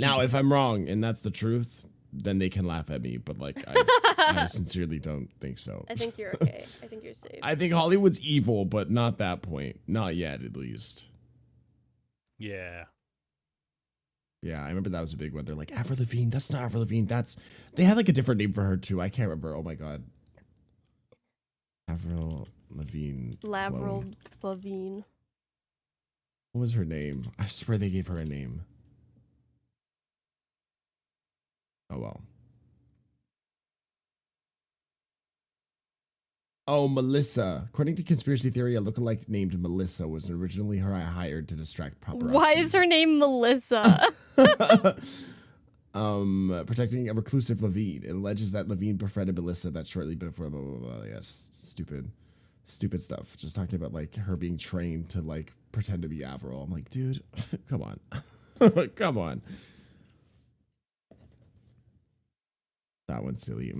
Now, if I'm wrong and that's the truth, then they can laugh at me. But like, I sincerely don't think so. I think you're okay. I think you're safe. I think Hollywood's evil, but not that point. Not yet, at least. Yeah. Yeah, I remember that was a big one. They're like, Avril Lavigne, that's not Avril Lavigne. They had like a different name for her too. I can't remember. Oh my god. Avril Lavigne. Lavril clone. Lavigne. What was her name? I swear they gave her a name. Oh well. Oh, Melissa. According to conspiracy theory, a lookalike named Melissa was originally her I hired to distract paparazzi. Why is her name Melissa? Protecting a reclusive Levine. It alleges that Levine befriended Melissa that shortly before blah blah blah. Yes, stupid stuff. Just talking about like her being trained to like pretend to be Avril. I'm like, dude, come on, come on. That one's silly.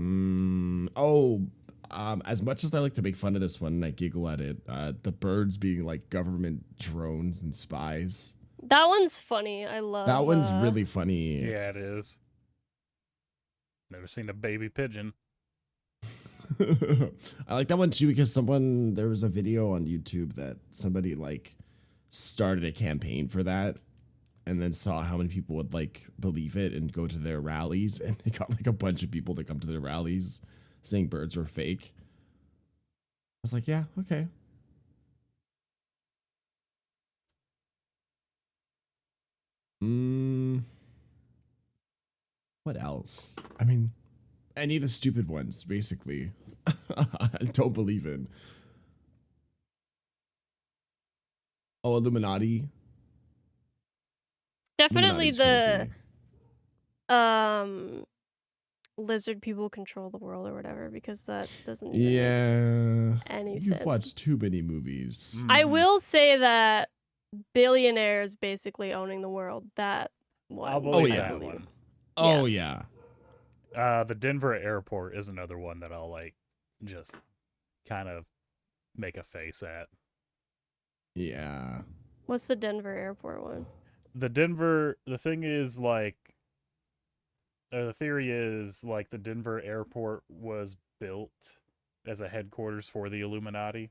As much as I like to make fun of this one and I giggle at it, the birds being like government drones and spies. That one's funny. I love That one's really funny. Yeah, it is. Never seen a baby pigeon. I like that one too because there was a video on YouTube that somebody like started a campaign for that and then saw how many people would like believe it and go to their rallies, and they got like a bunch of people to come to their rallies saying birds were fake. I was like, yeah, okay. What else? I mean, any of the stupid ones, basically. I don't believe in. Oh, Illuminati. Definitely Illuminati's the lizard people control the world or whatever, because that doesn't even make any You've sense. watched too many movies. I Mhm. will say that billionaires basically owning the world. That one. I'll believe yeah. that one. Oh yeah. The Denver airport is another one that I'll like just kind of make a face at. Yeah. What's the Denver airport one? The thing is like, the theory is like the Denver airport was built as a headquarters for the Illuminati.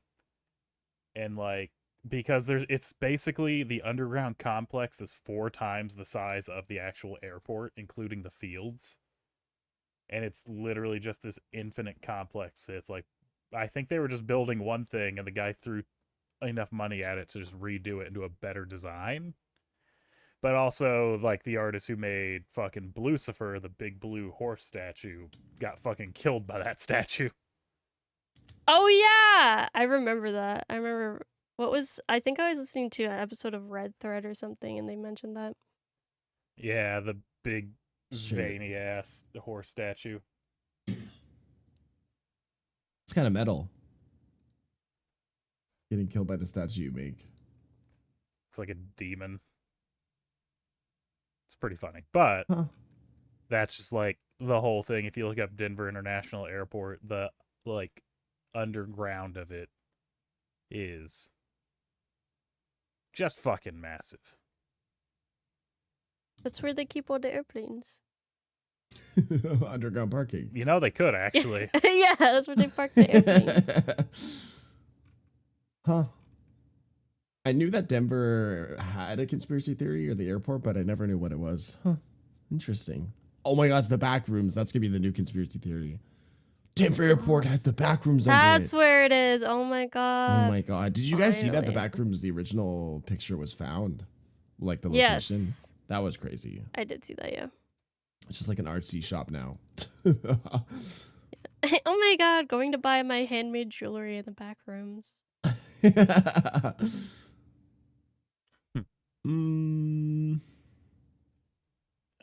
And like, because it's basically the underground complex is 4 times the size of the actual airport, including the fields. And it's literally just this infinite complex. It's like, I think they were just building one thing and the guy threw enough money at it to just redo it into a better design. But also, like, the artist who made fucking Lucifer, the big blue horse statue, got fucking killed by that statue. Oh yeah, I remember that. I remember I think I was listening to an episode of Red Thread or something, and they mentioned that. Yeah, the big Shit. veiny ass horse statue. It's kind of metal. Getting killed by the statue you make. It's like a demon. It's pretty funny. But that's just like the whole thing. If you look up Denver International Airport, the like underground of it is just fucking massive. That's where they keep all the airplanes. Underground parking. You know, they could actually. Yeah, that's where they park the airplanes. Huh. I knew that Denver had a conspiracy theory or the airport, but I never knew what it was. Huh. Interesting. Oh my god, it's the back rooms. That's gonna be the new conspiracy theory. Denver Airport has the back rooms under it. That's where it is. Oh my god. Oh my god. Did you guys see that the Finally. back rooms, the original picture was found? Like the location? Yes. That was crazy. I did see that, yeah. It's just like an artsy shop now. Oh my god, going to buy my handmade jewelry in the back rooms.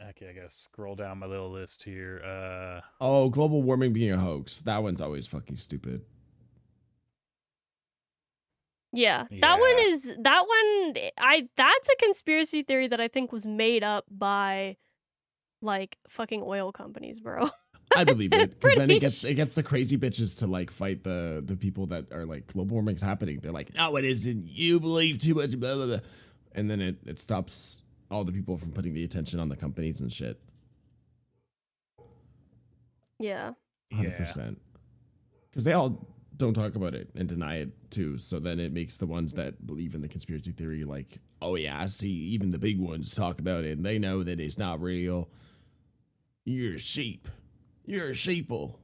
Okay, I gotta scroll down my little list here. Oh, global warming being a hoax. That one's always fucking stupid. Yeah. Yeah. That's a conspiracy theory that I think was made up by like fucking oil companies, bro. I believe it because then it Pretty gets the crazy bitches to like fight the people that are like global warming's happening. They're like, no, it isn't. You believe too much, blah, blah, blah. And then it stops all the people from putting the attention on the companies and shit. Yeah. 100%. Because they all don't talk about it and deny it too. So then it makes the ones that believe in the conspiracy theory like, oh yeah, I see, even the big ones talk about it and they know that it's not real. You're a sheep. You're a sheeple.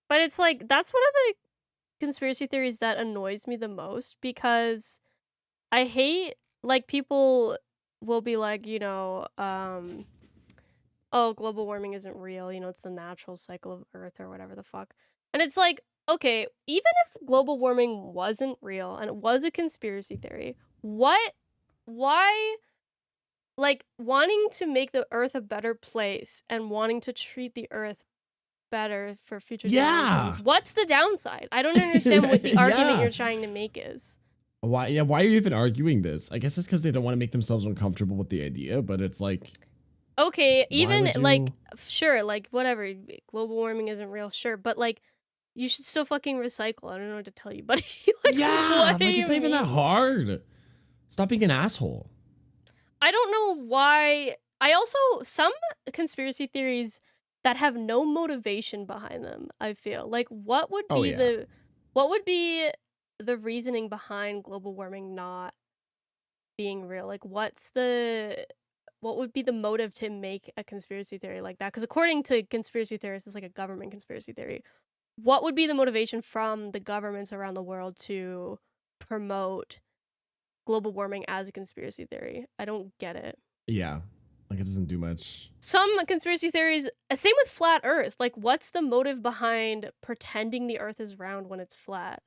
But it's like, that's one of the conspiracy theories that annoys me the most, because I hate, like, people will be like, oh, global warming isn't real, it's the natural cycle of Earth or whatever the fuck. And it's like, okay, even if global warming wasn't real and it was a conspiracy theory, why, like, wanting to make the Earth a better place and wanting to treat the Earth better for future generations, what's the downside? I don't understand what the argument you're trying to make is. Why are you even arguing this? I guess it's because they don't want to make themselves uncomfortable with the idea, but it's like, okay, even like, you... sure, like, whatever, global warming isn't real, sure, but like, you should still fucking recycle. I don't know what to tell you, buddy. Like, what do it's not even that hard. Stop being an asshole. I don't know why. I also, some conspiracy theories that have no motivation behind them, I feel like, what would be the reasoning behind global warming not being real? Like, what would be the motive to make a conspiracy theory like that? Because according to conspiracy theorists, it's like a government conspiracy theory. What would be the motivation from the governments around the world to promote global warming as a conspiracy theory? I don't get it. Yeah, like, it doesn't do much. Some conspiracy theories, same with flat Earth. Like, what's the motive behind pretending the Earth is round when it's flat?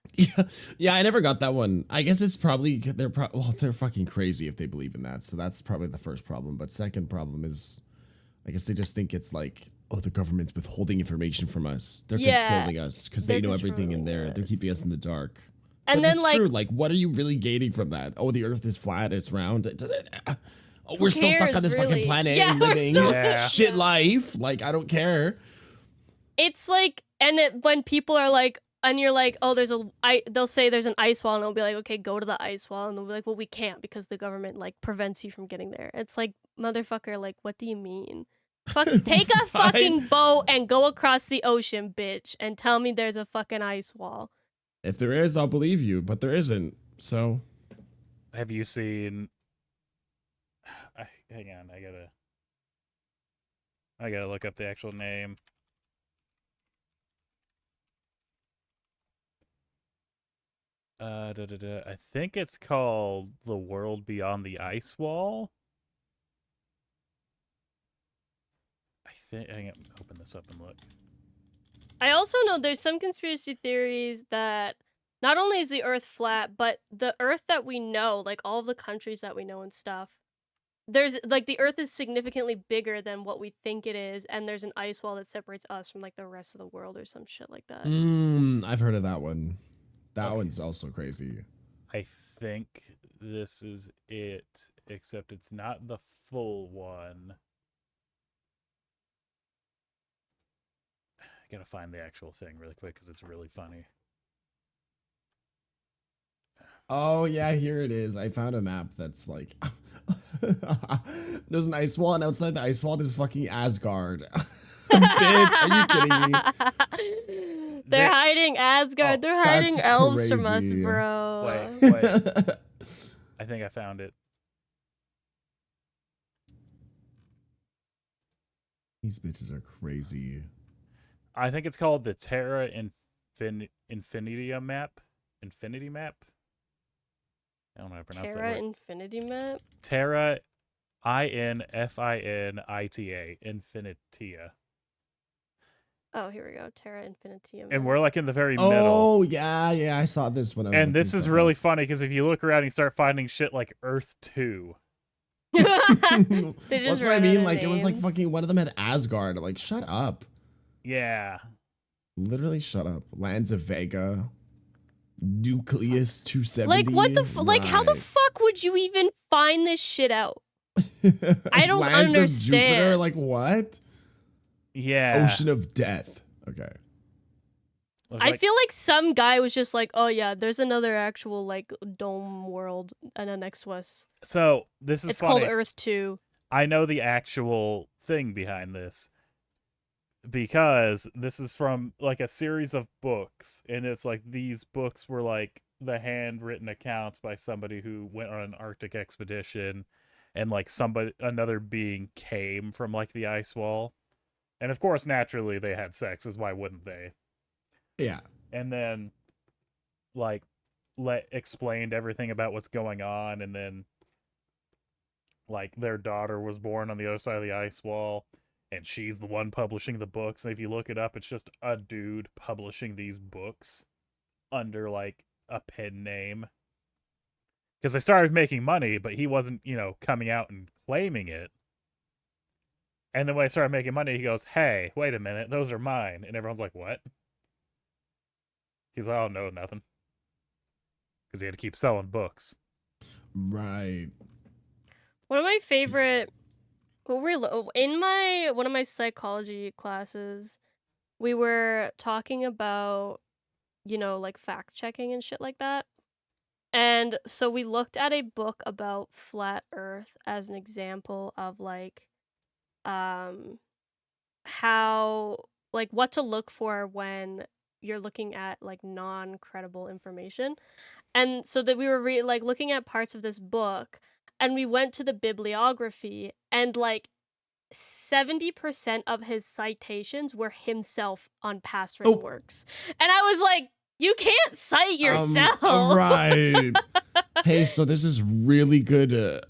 Yeah, I never got that one. I guess it's probably they're fucking crazy if they believe in that. So that's probably the first problem. But second problem is, I guess they just think it's like, oh, the government's withholding information from us. They're controlling us because they know everything in there. They're keeping us in the dark. And but then, like, true. Like, what are you really gaining from that? Oh, the Earth is flat. It's round. Oh, we're still stuck on this fucking planet and living shit life. Like, I don't care. It's like, and when people are like, and you're like, oh, they'll say there's an ice wall, and they'll be like, okay, go to the ice wall, and they'll be like, well, we can't because the government like prevents you from getting there. It's like, motherfucker, like, what do you mean? Take a fucking boat and go across the ocean, bitch, and tell me there's a fucking ice wall. If there is, I'll believe you, but there isn't. So, have you seen? Hang on, I gotta look up the actual name. I think it's called The World Beyond the Ice Wall. Hang on, open this up and look. I also know there's some conspiracy theories that not only is the Earth flat, but the Earth that we know, like all of the countries that we know and stuff, there's like the Earth is significantly bigger than what we think it is, and there's an ice wall that separates us from like the rest of the world or some shit like that. I've heard of that one. That one's also crazy. I think this is it, except it's not the full one. I gotta find the actual thing really quick because it's really funny. Oh yeah, here it is. I found a map that's like there's an ice wall, and outside the ice wall there's fucking Asgard. Bitch, are you kidding me? They're hiding Asgard. They're hiding elves from us, bro. Wait. I think I found it. These bitches are crazy. I think it's called the Terra Infinity Map. Infinity Map? I don't know how to pronounce that word. Terra Infinity Map? Terra Infinita. Infinitia. Oh, here we go. Terra Infinitia. And we're like in the very middle. Oh, yeah, I saw this when I was And this is really funny because if you look around, you start finding shit like Earth 2. That's what I mean. Like, it was like fucking one of them had Asgard. Like, shut up. Yeah. Literally shut up. Lands of Vega. Nucleus 270. Like, what the like, how the fuck would you even find this shit out? I don't Lands understand. Of Jupiter? Like, what? Yeah. Ocean of Death. Okay. I feel like some guy was just like, oh yeah, there's another actual like dome world next to us. So this is it's funny. called Earth 2. I know the actual thing behind this. because this is from like a series of books, and it's like these books were like the handwritten accounts by somebody who went on an Arctic expedition, and like another being came from like the ice wall, and of course naturally they had sex, as why wouldn't they? Yeah. And then like explained everything about what's going on, and then like their daughter was born on the other side of the ice wall, and she's the one publishing the books. And if you look it up, it's just a dude publishing these books under like a pen name, because they started making money, but he wasn't, coming out and claiming it. And then when they started making money, he goes, "Hey, wait a minute, those are mine." And everyone's like, "What?" He's like, "Oh, no, nothing," because he had to keep selling books. Right. One of my favorite, in one of my psychology classes, we were talking about, like fact checking and shit like that. And so we looked at a book about flat Earth as an example of like, how, like, what to look for when you're looking at like non-credible information. And so that we were like looking at parts of this book, and we went to the bibliography, and like 70% of his citations were himself on past written works. And I was like, you can't cite yourself. Right. Hey, so there's this really good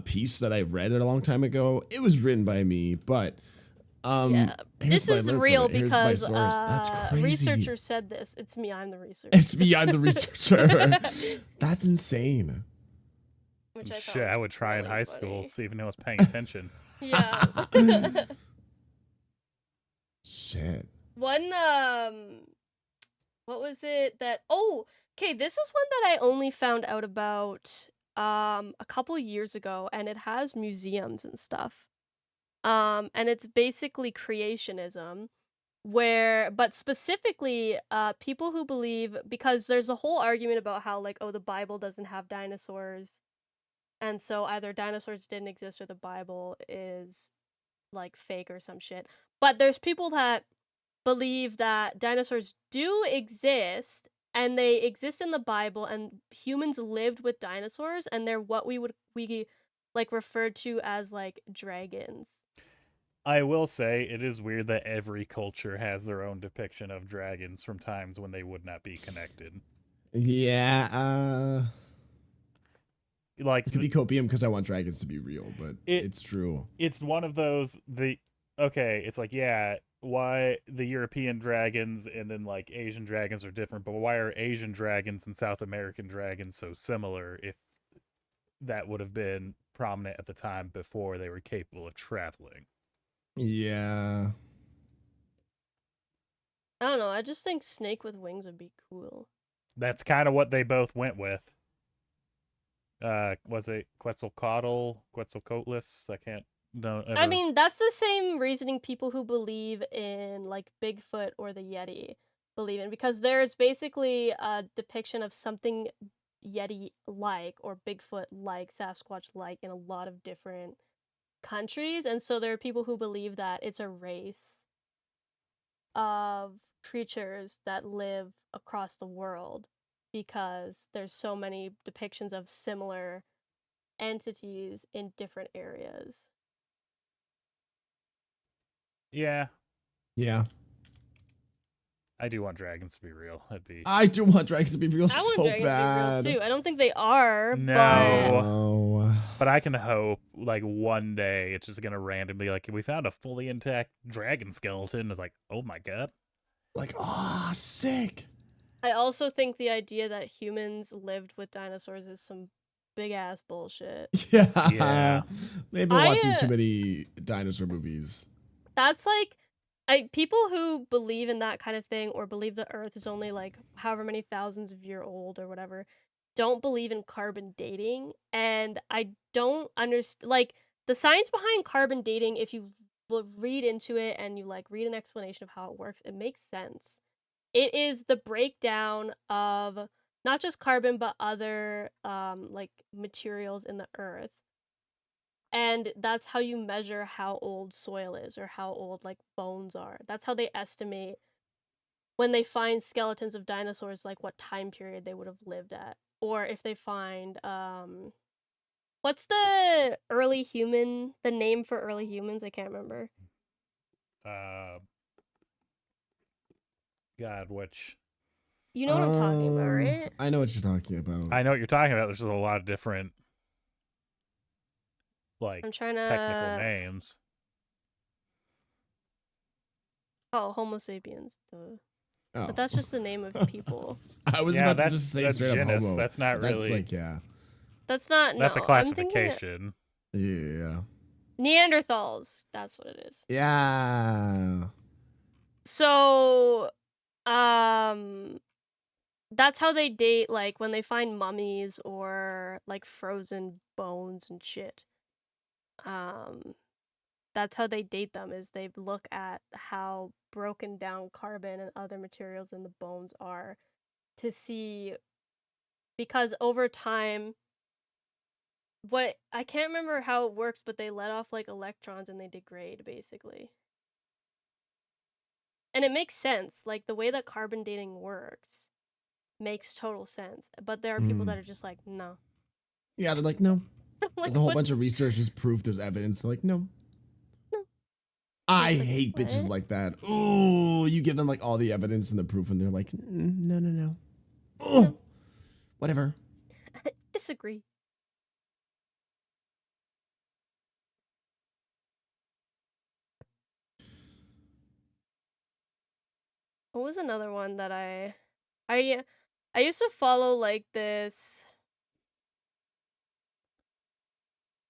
piece that I read a long time ago. It was written by me, but yeah, this is real because That's crazy. researchers said this. It's me, I'm the researcher. It's me, I'm the researcher. That's insane. Which Some I thought shit I was would try in really high funny. school, see if anyone was paying attention. Yeah. Shit. One, what was it that, okay, this is one that I only found out about, a couple years ago, and it has museums and stuff. And it's basically creationism, but specifically, people who believe, because there's a whole argument about how, like, the Bible doesn't have dinosaurs, and so either dinosaurs didn't exist or the Bible is, like, fake or some shit. But there's people that believe that dinosaurs do exist, and they exist in the Bible, and humans lived with dinosaurs, and they're what we like referred to as like dragons. I will say it is weird that every culture has their own depiction of dragons from times when they would not be connected. Yeah, like it could be copium because I want dragons to be real, but it's true. It's one of those it's like, yeah, why the European dragons and then like Asian dragons are different, but why are Asian dragons and South American dragons so similar if that would have been prominent at the time before they were capable of traveling? Yeah. I don't know, I just think snake with wings would be cool. That's kind of what they both went with. Was it Quetzalcoatlus? I can't know. I mean, that's the same reasoning people who believe in like Bigfoot or the Yeti believe in, because there's basically a depiction of something Yeti-like or Bigfoot-like, Sasquatch-like in a lot of different countries, and so there are people who believe that it's a race of creatures that live across the world because there's so many depictions of similar entities in different areas. Yeah. Yeah. I do want dragons to be real. I do want dragons to be real I want so dragons bad. to be real too. I don't think they are. No. But I can hope like one day it's just gonna randomly like, we found a fully intact dragon skeleton. It's like, oh my god. Like, sick. I also think the idea that humans lived with dinosaurs is some big ass bullshit. Yeah. They've been watching too many dinosaur movies. That's like, people who believe in that kind of thing, or believe the Earth is only like however many thousands of years old or whatever, don't believe in carbon dating. And I don't understand, like, the science behind carbon dating, if you read into it and you like read an explanation of how it works, it makes sense. It is the breakdown of not just carbon but other like materials in the Earth. And that's how you measure how old soil is or how old like bones are. That's how they estimate when they find skeletons of dinosaurs, like what time period they would have lived at. Or if they find what's the name for early humans? I can't remember. God, which You know what I'm talking about, right? I know what you're talking about. I know what you're talking about. There's just a lot of different like I'm trying technical to names. Oh, Homo sapiens. Duh. Oh. But that's just the name of people. I was Yeah, about to that's just say that's straight up genus. homo. That's not That's really. like, yeah. That's not That's a no, I'm thinking classification. Yeah. Neanderthals. That's what it is. Yeah. So, that's how they date, like, when they find mummies or, like, frozen bones and shit. That's how they date them, is they look at how broken down carbon and other materials in the bones are to see, because over time, I can't remember how it works, but they let off, like, electrons and they degrade, basically. And it makes sense, like, the way that carbon dating works makes total sense. But there are people that are just like, no. Yeah, they're like, no. Like, There's a whole what? bunch of research, there's proof, there's evidence. They're like, no. No. I It's like, hate bitches what? like that. Oh, you give them like all the evidence and the proof, and they're like, no, no, no. Oh, No. whatever. Disagree. What was another one that I used to follow, like, this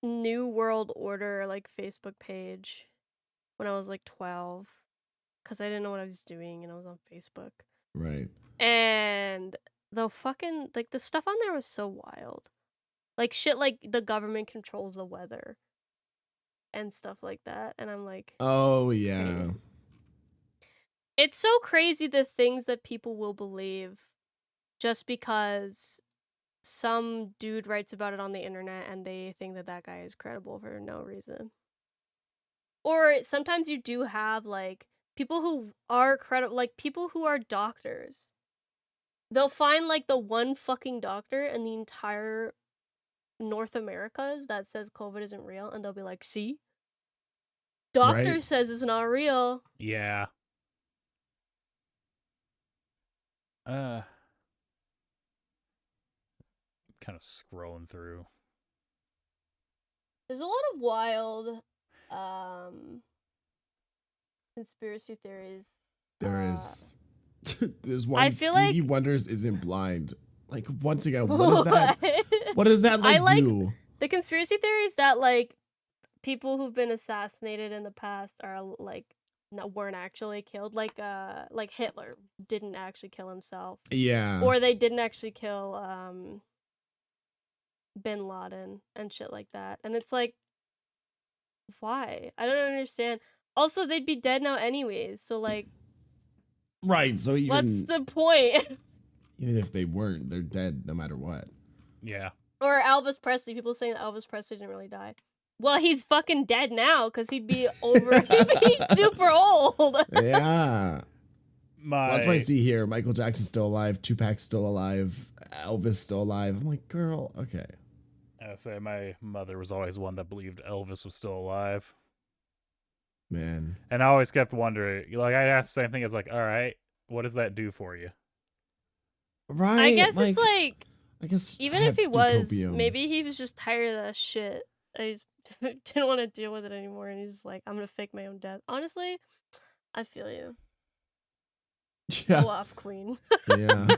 New World Order, like, Facebook page when I was like 12, because I didn't know what I was doing and I was on Facebook. Right. And the fucking, like, the stuff on there was so wild. Like, shit like the government controls the weather and stuff like that. And I'm like, Oh, yeah. hey. It's so crazy the things that people will believe just because some dude writes about it on the internet and they think that that guy is credible for no reason. Or sometimes you do have, like, people who are like, people who are doctors. They'll find, like, the one fucking doctor in the entire North Americas that says COVID isn't real, and they'll be like, see? Doctor Right. says it's not real. Yeah. Kind of scrolling through. There's a lot of wild conspiracy theories. There is. There's one. I feel Stevie like Wonders isn't blind. Like, once again, what is that? What does that I like do? the conspiracy theories that, like, people who've been assassinated in the past are, like, weren't actually killed. Like Hitler didn't actually kill himself. Yeah. Or they didn't actually kill Bin Laden and shit like that. And it's like, why? I don't understand. Also, they'd be dead now anyways, so, like, Right. So what's the point? even if they weren't, they're dead no matter what. Yeah. Or Elvis Presley. People saying that Elvis Presley didn't really die. Well, he's fucking dead now because he'd be he'd be super old. Yeah. My That's why I see here Michael Jackson's still alive, Tupac's still alive, Elvis still alive. I'm like, girl, okay. I say my mother was always one that believed Elvis was still alive. Man. And I always kept wondering, like, I asked the same thing as, like, all right, what does that do for you? Right. I guess it's like, I guess even if he was, copium. maybe he was just tired of that shit. I just didn't want to deal with it anymore, and he's just like, I'm gonna fake my own death. Honestly, I feel you. Yeah. Go off, queen. Yeah.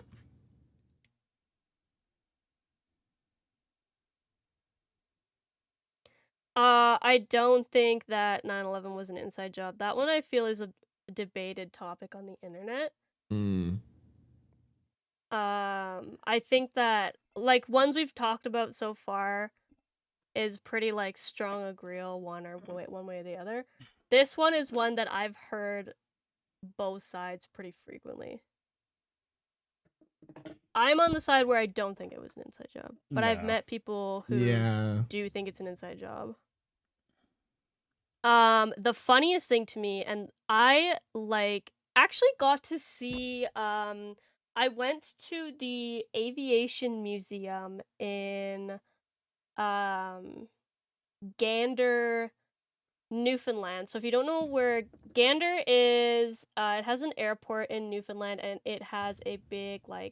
I don't think that 9/11 was an inside job. That one I feel is a debated topic on the internet. Mm. I think that, like, ones we've talked about so far is pretty, like, strong agreeal one way or the other. This one is one that I've heard both sides pretty frequently. I'm on the side where I don't think it was an inside job, but I've No. met people who Yeah. do think it's an inside job. The funniest thing to me, and I actually got to see. I went to the aviation museum in um Gander, Newfoundland. So if you don't know where Gander is, it has an airport in Newfoundland, and it has a big I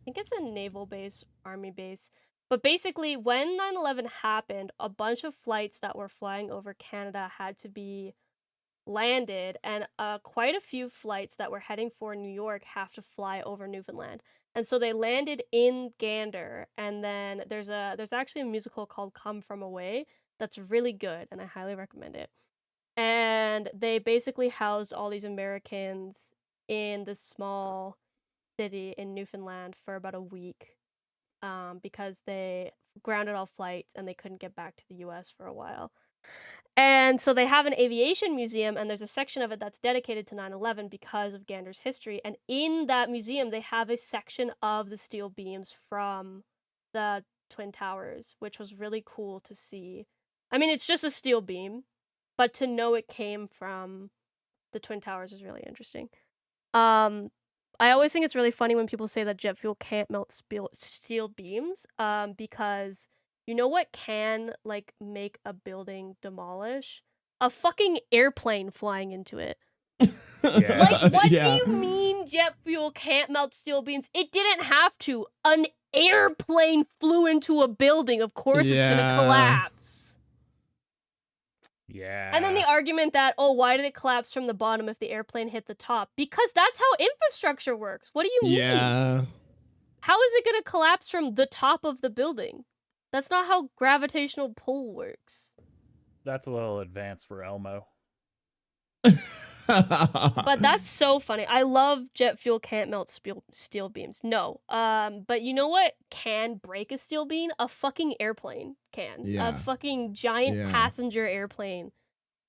think it's a naval base, army base. But basically, when 9/11 happened, a bunch of flights that were flying over Canada had to be landed, and quite a few flights that were heading for New York have to fly over Newfoundland. And so they landed in Gander, and then there's actually a musical called Come From Away that's really good, and I highly recommend it. And they basically housed all these Americans in this small city in Newfoundland for about a week, because they grounded all flights and they couldn't get back to the US for a while. And so they have an aviation museum, and there's a section of it that's dedicated to 9/11 because of Gander's history. And in that museum, they have a section of the steel beams from the Twin Towers, which was really cool to see. I mean, it's just a steel beam, but to know it came from the Twin Towers is really interesting. I always think it's really funny when people say that jet fuel can't melt steel beams, because you know what can make a building demolish? A fucking airplane flying into it. Like, what do you mean jet fuel can't melt steel beams? It didn't have to. An airplane flew into a building. Of course it's gonna collapse. Yeah. And then the argument that, oh, why did it collapse from the bottom if the airplane hit the top? Because that's how infrastructure works. What do you mean? Yeah. How is it going to collapse from the top of the building? That's not how gravitational pull works. That's a little advanced for Elmo. But that's so funny. I love jet fuel can't melt steel beams. No. But you know what can break a steel beam? A fucking airplane can. Yeah. A fucking giant passenger airplane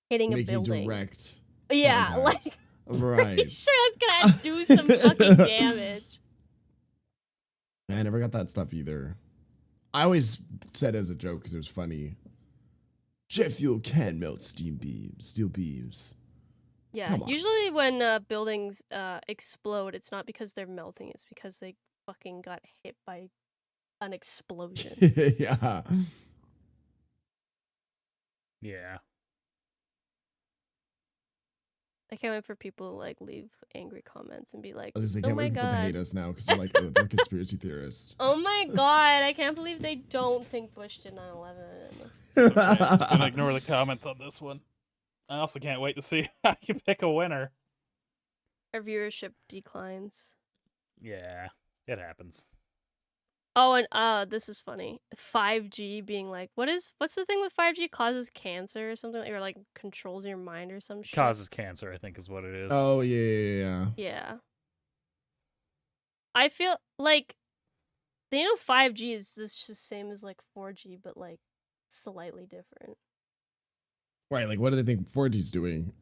hitting a building. Direct Yeah, contact. Right. Sure that's gonna do some fucking damage. I never got that stuff either. I always said as a joke because it was funny. Jet fuel can melt steel beams. Yeah, usually when buildings explode, it's not because they're melting, it's because they fucking got hit by an explosion. Yeah. Yeah. I can't wait for people to leave angry comments and be like, I was oh can't my wait for people to god. hate us now because they're like, oh, they're conspiracy theorists. Oh my god, I can't believe they don't think Bush did 9/11. Okay, I'm just gonna ignore the comments on this one. I also can't wait to see how you pick a winner. Our viewership declines. Yeah, it happens. Oh, and this is funny. 5G being like, what's the thing with 5G? Causes cancer or something, or controls your mind or some shit. Causes cancer, I think is what it is. Oh yeah. Yeah. I feel like 5G is just the same as 4G, but slightly different. Right, what do they think 4G's doing?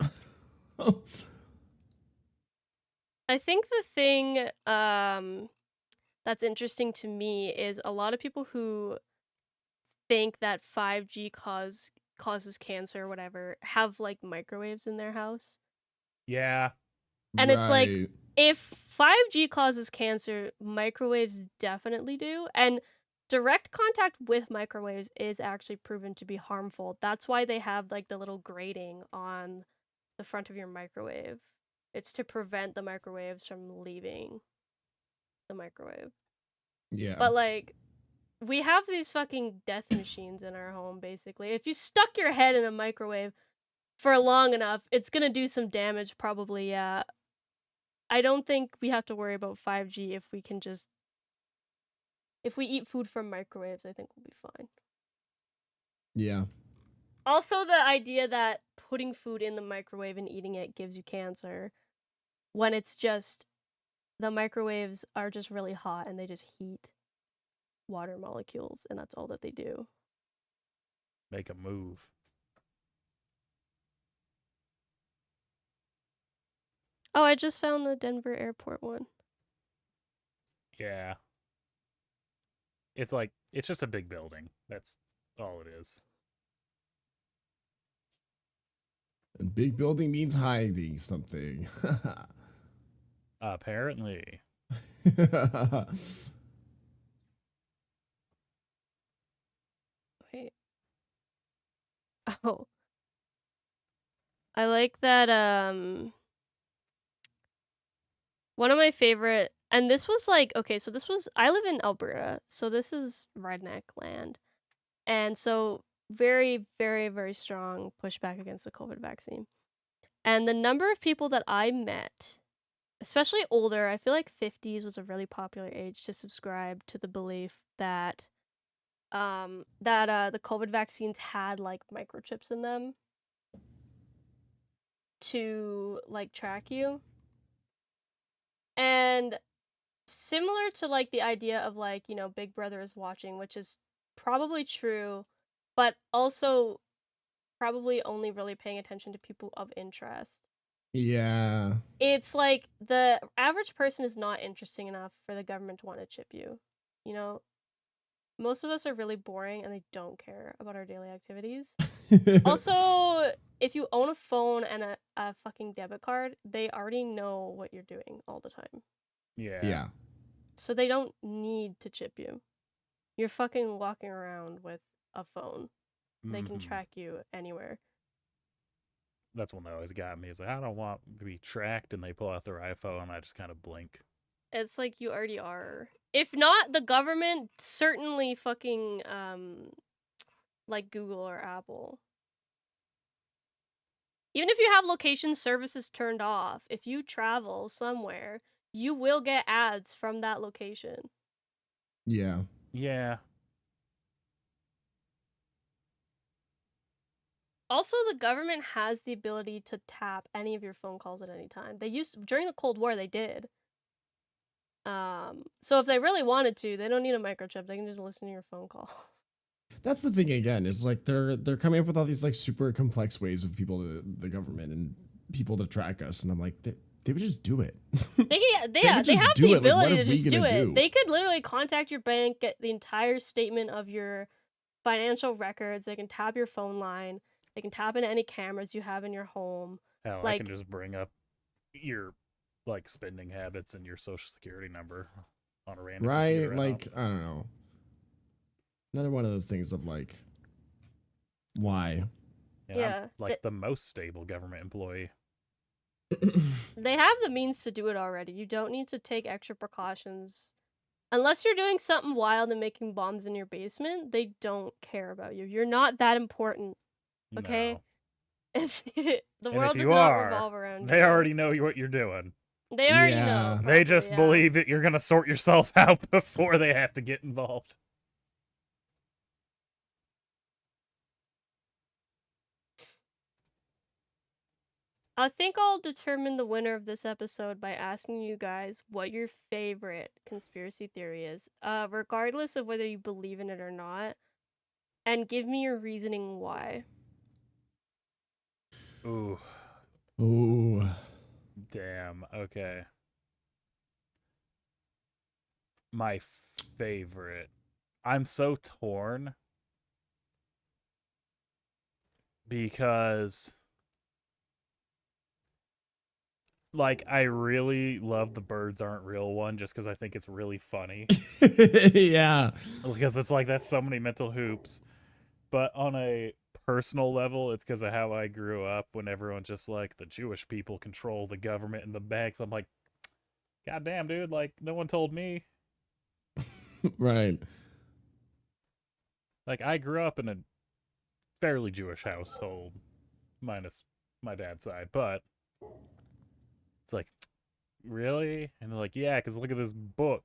I think the thing that's interesting to me is a lot of people who think that 5G causes cancer or whatever have microwaves in their house. Yeah. And it's if 5G causes cancer, microwaves definitely do. And direct contact with microwaves is actually proven to be harmful. That's why they have the little grating on the front of your microwave. It's to prevent the microwaves from leaving the microwave. Yeah. But we have these fucking death machines in our home, basically. If you stuck your head in a microwave for long enough, it's gonna do some damage, probably, yeah. I don't think we have to worry about 5G if we can just... If we eat food from microwaves, I think we'll be fine. Yeah. Also, the idea that putting food in the microwave and eating it gives you cancer, when it's just... The microwaves are just really hot and they just heat water molecules, and that's all that they do. Make a move. Oh, I just found the Denver airport one. Yeah. It's it's just a big building. That's all it is. And big building means hiding something. Apparently. Wait. Oh. I like that one of my favorite, and this was like, okay, so this was, I live in Alberta, so this is redneck land. And so very, very, very strong pushback against the COVID vaccine. And the number of people that I met, especially older, I feel like 50s was a really popular age to subscribe to the belief that the COVID vaccines had like microchips in them to like track you. And similar to like the idea of like, you know, Big Brother is watching, which is probably true, but also probably only really paying attention to people of interest. Yeah. It's like the average person is not interesting enough for the government to want to chip you. You know, most of us are really boring and they don't care about our daily activities. Also, if you own a phone and a fucking debit card, they already know what you're doing all the time. Yeah. So they don't need to chip you. You're fucking walking around with a phone. They can track you anywhere. That's one that always got me. Is like, I don't want to be tracked, and they pull out their iPhone, and I just kind of blink. It's like you already are. If not the government, certainly fucking like Google or Apple. Even if you have location services turned off, if you travel somewhere, you will get ads from that location. Yeah. Yeah. Also, the government has the ability to tap any of your phone calls at any time. They used during the Cold War, they did. So if they really wanted to, they don't need a microchip. They can just listen to your phone call. That's the thing again, is like they're coming up with all these like super complex ways of people to the government and people to track us, and I'm like, they would just do it. They would have just the do it. Like, what ability are to we just do gonna it. do? They could literally contact your bank, get the entire statement of your financial records. They can tap your phone line. They can tap into any cameras you have in your home. Hell, I Like, can just bring up your like spending habits and your social security number on a random Right? computer. Like, I don't know. Another one of those things of like, why? yeah, I'm like the most stable government employee. they have the means to do it already. You don't need to take extra precautions. Unless you're doing something wild and making bombs in your basement, they don't care about you. You're not that important, okay? No. It's, the And world if does you not are, revolve around they you. already know what you're doing. They already Yeah. know. They probably, just yeah. believe that you're gonna sort yourself out before they have to get involved. I think I'll determine the winner of this episode by asking you guys what your favorite conspiracy theory is, regardless of whether you believe in it or not, and give me your reasoning why. Ooh, Ooh. damn. Okay. My favorite. I'm so torn because like I really love the birds aren't real one just because I think it's really funny. Yeah. Because it's like that's so many mental hoops. But on a personal level, it's because of how I grew up when everyone's just like the Jewish people control the government and the banks. I'm like, God damn, dude, like no one told me. Right. Like I grew up in a fairly Jewish household, minus my dad's side, but it's like, really? And they're like, yeah, because look at this book.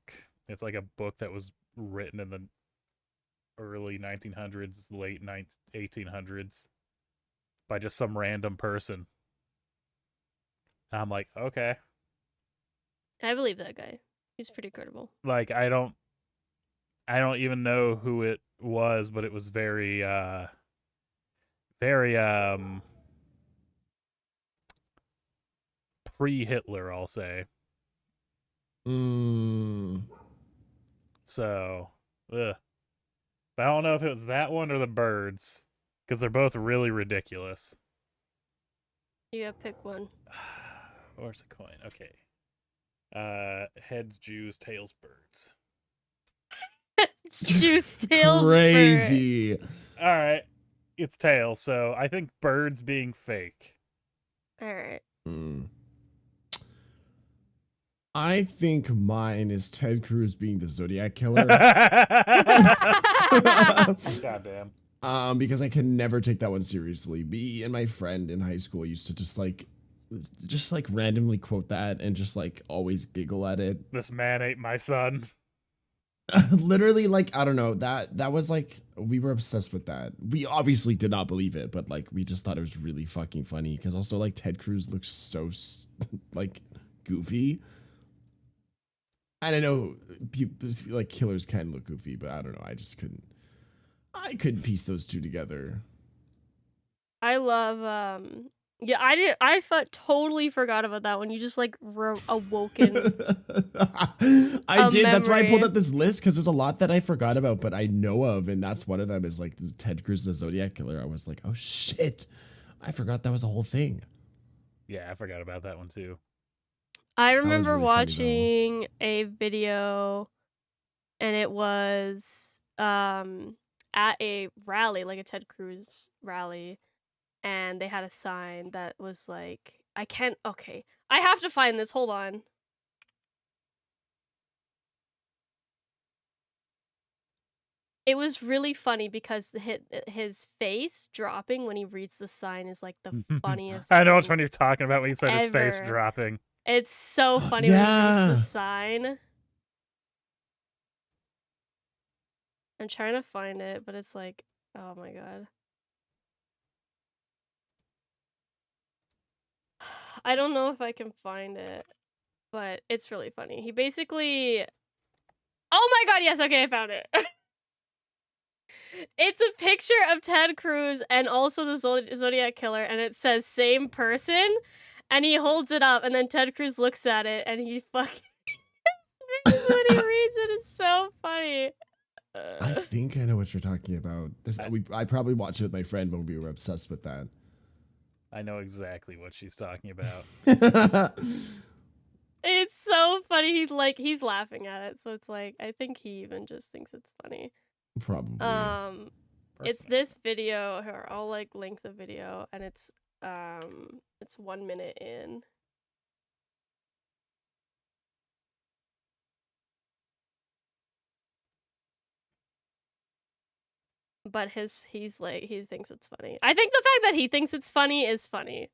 It's like a book that was written in the early 1900s, late 1800s by just some random person. And I'm like, okay. I believe that guy. He's pretty credible. Like I don't even know who it was, but it was very very pre-Hitler, I'll say. Mm. So, ugh. But I don't know if it was that one or the birds, because they're both really ridiculous. You gotta pick one. Where's the coin? Okay. Heads, Jews, tails, birds. Juice tails. Crazy. All right. It's tails, so I think birds being fake. All right. I think mine is Ted Cruz being the Zodiac Killer. Goddamn. Because I can never take that one seriously. Me and my friend in high school used to just randomly quote that and just like always giggle at it. This man ate my son. Literally, like, I don't know, that was like, we were obsessed with that. We obviously did not believe it, but like we just thought it was really fucking funny because also like Ted Cruz looks so like goofy. And I know people like killers can look goofy, but I don't know, I couldn't piece those two together. I love yeah, I totally forgot about that one. You just like awoken. I did. That's why I pulled memory. up this list because there's a lot that I forgot about, but I know of, and that's one of them is like this Ted Cruz the Zodiac Killer. I was like, oh shit, I forgot that was a whole thing. Yeah, I forgot about that one too. I remember really funny, though. watching a video, and it was at a rally, like a Ted Cruz rally, and they had a sign that was like, okay, I have to find this, hold on. It was really funny because his face dropping when he reads the sign is like the funniest I know which thing one you're talking about when you said his face ever. dropping. It's so funny when he reads the sign. I'm trying to find it, but it's like, oh my god. I don't know if I can find it, but it's really funny. He basically... Oh my god, yes, okay, I found it. It's a picture of Ted Cruz and also the Zodiac Killer, and it says same person, and he holds it up, and then Ted Cruz looks at it, and he fucking... when he reads it, it's so funny. I think I know what you're talking about. I probably watched it with my friend when we were obsessed with that. I know exactly what she's talking about. It's so funny. He's laughing at it, so it's like I think he even just thinks it's funny. Probably. It's this video. Here, I'll like link the video, and it's 1 minute in. But he thinks it's funny. I think the fact that he thinks it's funny is funny.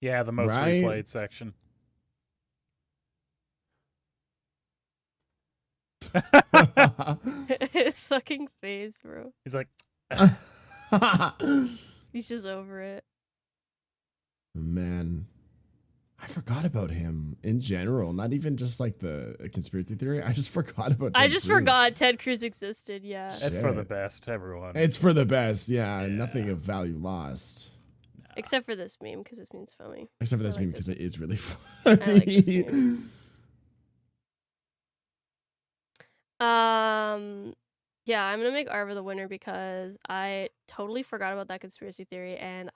Yeah, the most replayed section. His fucking face, bro. He's like... He's just over it. Man, I forgot about him in general. Not even just like the conspiracy theory. I just forgot about Ted Cruz. Forgot Ted Cruz existed, yeah. It's for the best, everyone. It's for the best, yeah. Nothing of value lost. No. Except for this meme, because this meme's funny. Except for this meme, because it is really funny. I like this meme. Yeah, I'm gonna make Arva the winner because I totally forgot about that conspiracy theory, and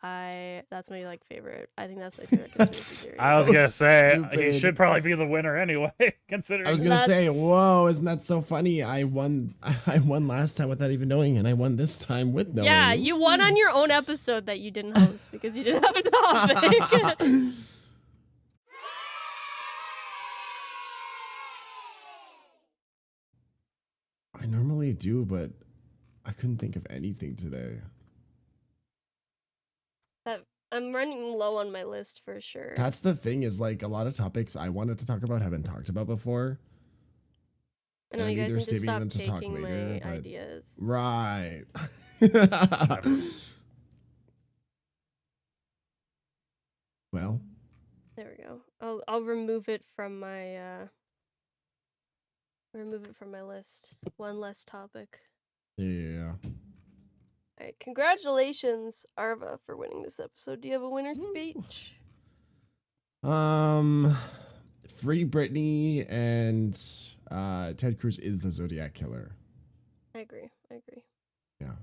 that's my like favorite. I think that's my favorite conspiracy theory. I was gonna say he should probably be the winner anyway, considering. I was gonna say, whoa, isn't that so funny? I won last time without even knowing, and I won this time with knowing. Yeah, you won on your own episode that you didn't host because you didn't have a topic. I normally do, but I couldn't think of anything today. I'm running low on my list for sure. That's the thing is like a lot of topics I wanted to talk about haven't talked about before. I know you guys need to stop taking my ideas. Right. Well. There we go. I'll remove it from my list. One less topic. Yeah. Alright, congratulations, Arva, for winning this episode. Do you have a winner's speech? Free Britney and Ted Cruz is the Zodiac Killer. I agree. Yeah.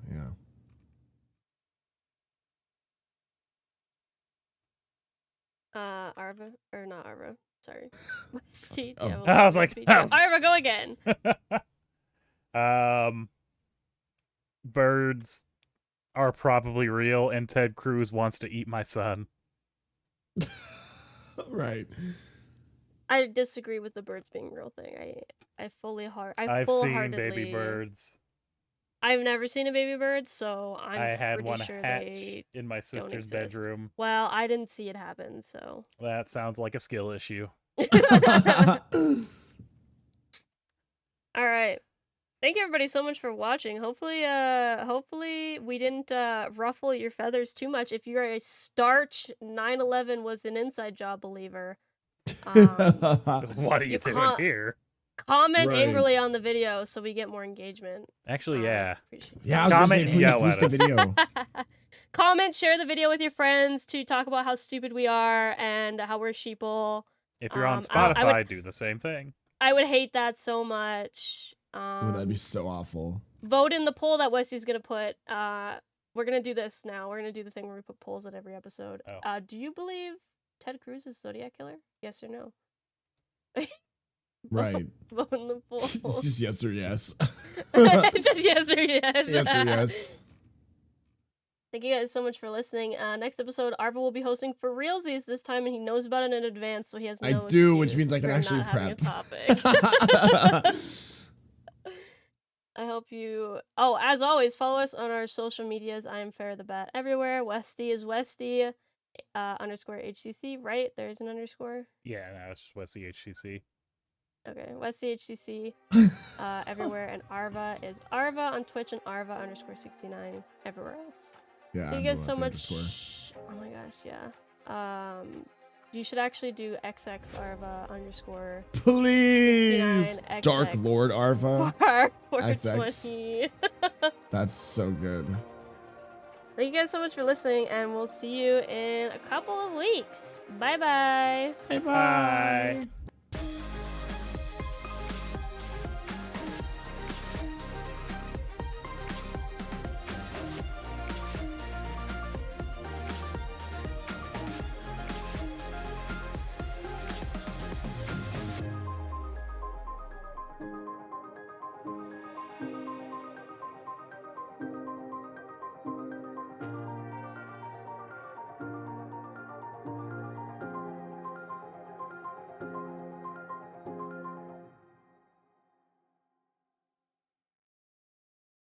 Arva or not Arva? Sorry, Westy. Oh. Yeah, I was like, Arva, go again. Birds are probably real, and Ted Cruz wants to eat my son. Right. I disagree with the birds being a real thing. I've full-heartedly. seen baby birds. I've never seen a baby bird, so I'm I had pretty one sure hatch they in my don't sister's exist. bedroom. Well, I didn't see it happen, so. That sounds like a skill issue. All right. Thank you everybody so much for watching. Hopefully we didn't ruffle your feathers too much. If you're a starch 9/11 was an inside job believer, What are you doing here? comment Right. angrily on the video so we get more engagement. Actually, yeah. Yeah, I was gonna say, Comment, please yell boost at the us. video. Comment, share the video with your friends to talk about how stupid we are and how we're sheeple. If you're on I Spotify, do the same thing. I would hate that so much. Oh, that'd be so awful. Vote in the poll that Wesley's gonna put. We're gonna do this now. We're gonna do the thing where we put polls at every episode. Oh. Do you believe Ted Cruz is a Zodiac killer? Yes or no? Right. Vote in the poll. It's just yes or yes. It's just yes or yes. Yes or yes. Thank you guys so much for listening. Next episode, Arva will be hosting for realsies this time, and he knows about it in advance, so he has no I do, which excuse means I can for actually not having prep. a topic. I hope you. Oh, as always, follow us on our social medias. I am Farrah the Bat everywhere. Westy is Westy underscore HCC, right? There's an underscore. Yeah, no, it's just Wesley HCC. Okay, Westy HCC everywhere, and Arva is Arva on Twitch and Arva underscore 69 everywhere else. Yeah. Thank I'm you guys the so one much. with the underscore. Oh my gosh, yeah. You should actually do XX Arva underscore Please, 69 Dark XX Lord Arva. for XX. 420. That's so good. Thank you guys so much for listening, and we'll see you in a couple of weeks. Bye bye. Bye Bye.